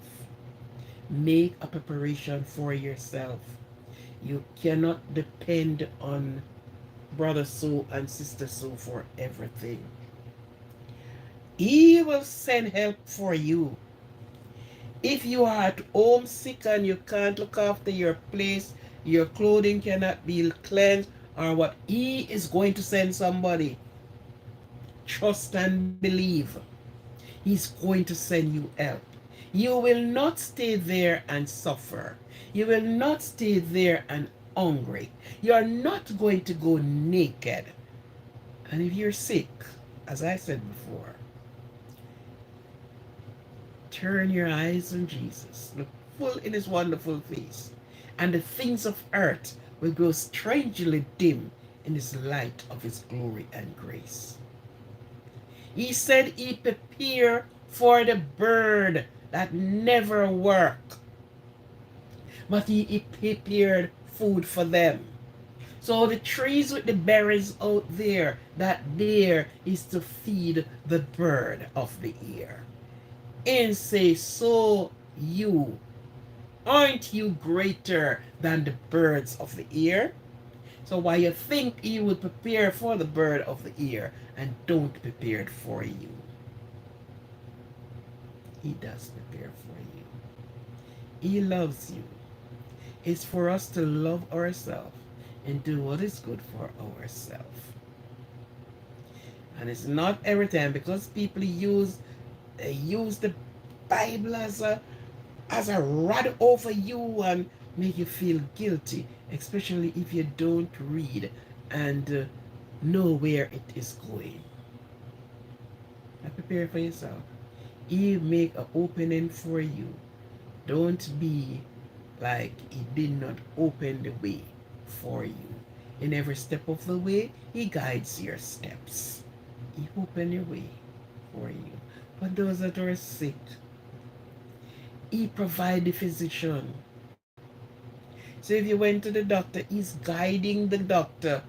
Make a preparation for yourself. You cannot depend on brother so and sister so for everything. He will send help for you. If you are at home sick and you can't look after your place, your clothing cannot be cleansed, or what, he is going to send somebody. Trust and believe. He's going to send you help. You will not stay there and suffer. You will not stay there and hungry. You are not going to go naked. And if you're sick, as I said before, turn your eyes on Jesus. Look full in his wonderful face. And the things of earth will grow strangely dim in this light of his glory and grace. He said he prepared for the bird that never work, but he prepared food for them. So the trees with the berries out there, that there is to feed the bird of the air. And say, so you, aren't you greater than the birds of the air? So why you think he would prepare for the bird of the air and don't prepare it for you? He does prepare for you. He loves you. It's for us to love ourselves and do what is good for ourselves. And it's not every time, because people use the Bible as a rod over you and make you feel guilty, especially if you don't read and know where it is going. Prepare for yourself. He make an opening for you. Don't be like he did not open the way for you. In every step of the way, he guides your steps. He open your way for you. For those that are sick, he provide the physician. So if you went to the doctor, he's guiding the doctor.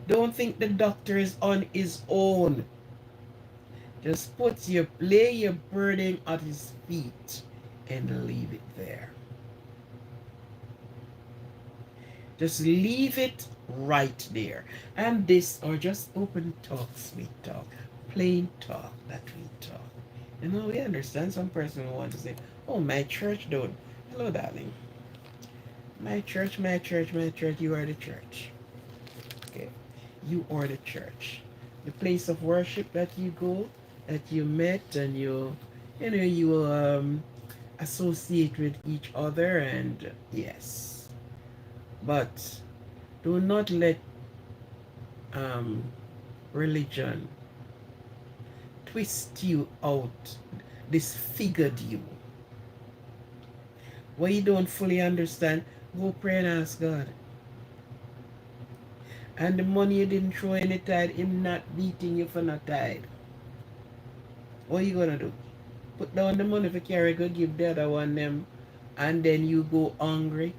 Don't think the doctor is on his own. Just lay your burden at his feet and leave it there. Just leave it right there. And this, or just open talk, sweet talk, plain talk that we talk. You know, we understand some person will want to say, oh, my church don't. Hello, darling. My church, my church, my church, you are the church. Okay. You are the church. The place of worship that you go, that you met and you associate with each other, and yes. But do not let religion twist you out, disfigured you. What you don't fully understand, go pray and ask God. And the money you didn't throw in the tithe, him not beating you for not tithe. What are you gonna do? Put down the money for carry, go give the other one them, and then you go hungry.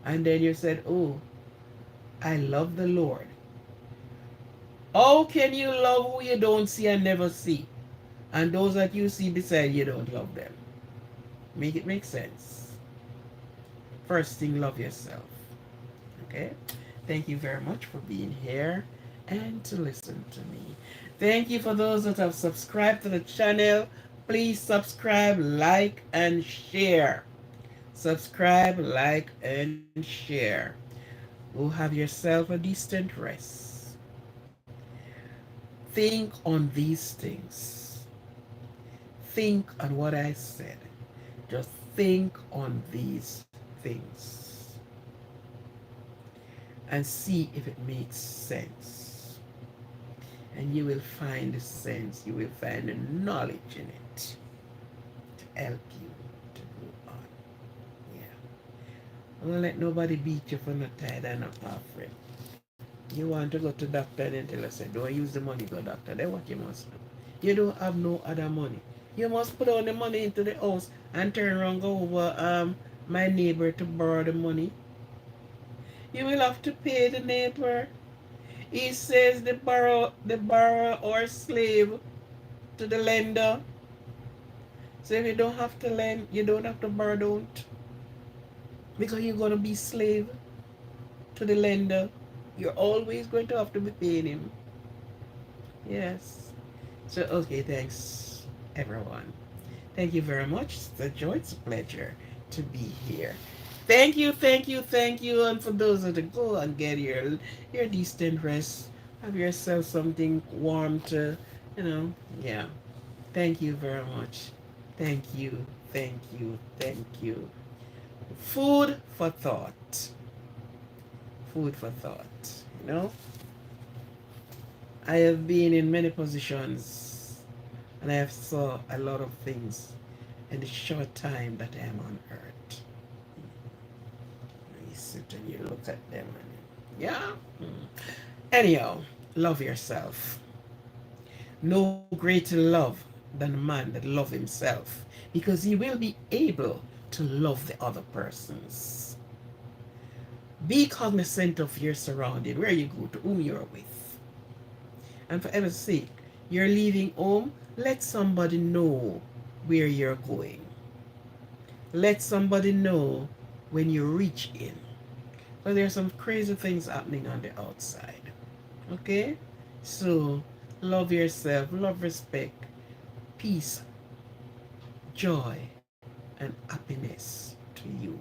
And then you said, oh, I love the Lord. How can you love who you don't see and never see? And those that you see beside you don't love them. Make it make sense. First thing, love yourself. Okay? Thank you very much for being here and to listen to me. Thank you for those that have subscribed to the channel. Please subscribe, like, and share. Subscribe, like, and share. Go have yourself a decent rest. Think on these things. Think on what I said. Just think on these things and see if it makes sense. And you will find the sense, you will find the knowledge in it to help you to go on. Yeah. Don't let nobody beat you for not tired and not offering. You want to go to doctor and then tell us, don't use the money, go doctor. Then what you must do? You don't have no other money. You must put all the money into the house and turn around go over my neighbor to borrow the money. You will have to pay the neighbor. He says the borrower or slave to the lender. So if you don't have to lend, you don't have to borrow, don't. Because you're gonna be slave to the lender. You're always going to have to be paying him. Yes. So okay, thanks everyone. Thank you very much. It's a joy, it's a pleasure to be here. Thank you, thank you, thank you. And for those that go and get your decent rest, have yourself something warm to, yeah. Thank you very much. Thank you, thank you, thank you. Food for thought. Food for thought. I have been in many positions and I have saw a lot of things in the short time that I am on earth. You sit and you look at them and yeah. Anyhow, love yourself. No greater love than a man that love himself, because he will be able to love the other persons. Be cognizant of your surrounding, where you go, to whom you're with. And for heaven's sake, you're leaving home, let somebody know where you're going. Let somebody know when you reach in. But there's some crazy things happening on the outside. Okay? So, love yourself, love, respect, peace, joy, and happiness to you.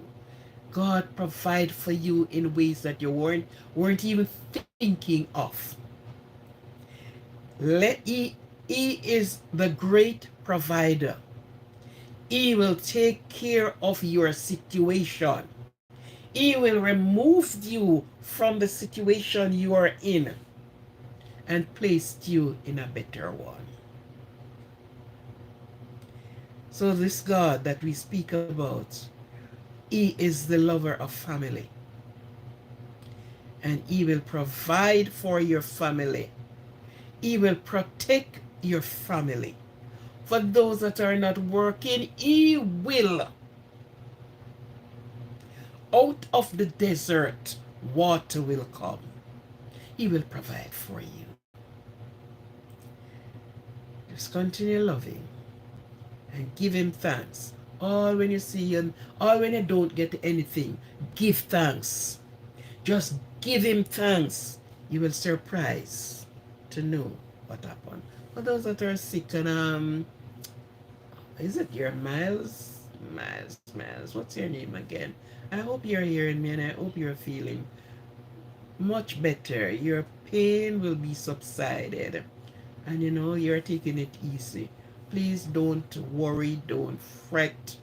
God provide for you in ways that you weren't even thinking of. He is the great provider. He will take care of your situation. He will remove you from the situation you are in and place you in a better one. So this God that we speak about, he is the lover of family. And he will provide for your family. He will protect your family. For those that are not working, he will. Out of the desert, water will come. He will provide for you. Just continue loving and give him thanks. All when you see him, all when you don't get anything, give thanks. Just give him thanks. You will surprise to know what happened. For those that are sick and is it your Miles? What's your name again? I hope you're hearing me and I hope you're feeling much better. Your pain will be subsided. And you're taking it easy. Please don't worry, don't fret.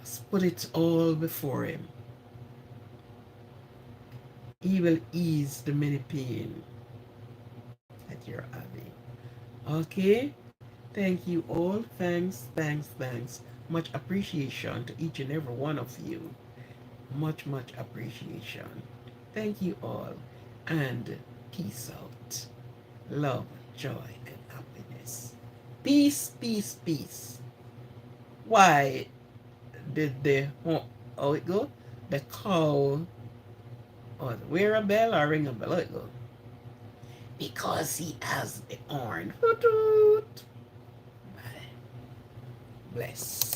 Just put it all before him. He will ease the many pain that you're having. Okay? Thank you all. Thanks, thanks, thanks. Much appreciation to each and every one of you. Much, much appreciation. Thank you all. And peace out. Love, joy, and happiness. Peace, peace, peace. Why did how it go? The cow, wear a bell or ring a bell? How it go? Because he has the horn. Hoot, hoot. Bye. Bless.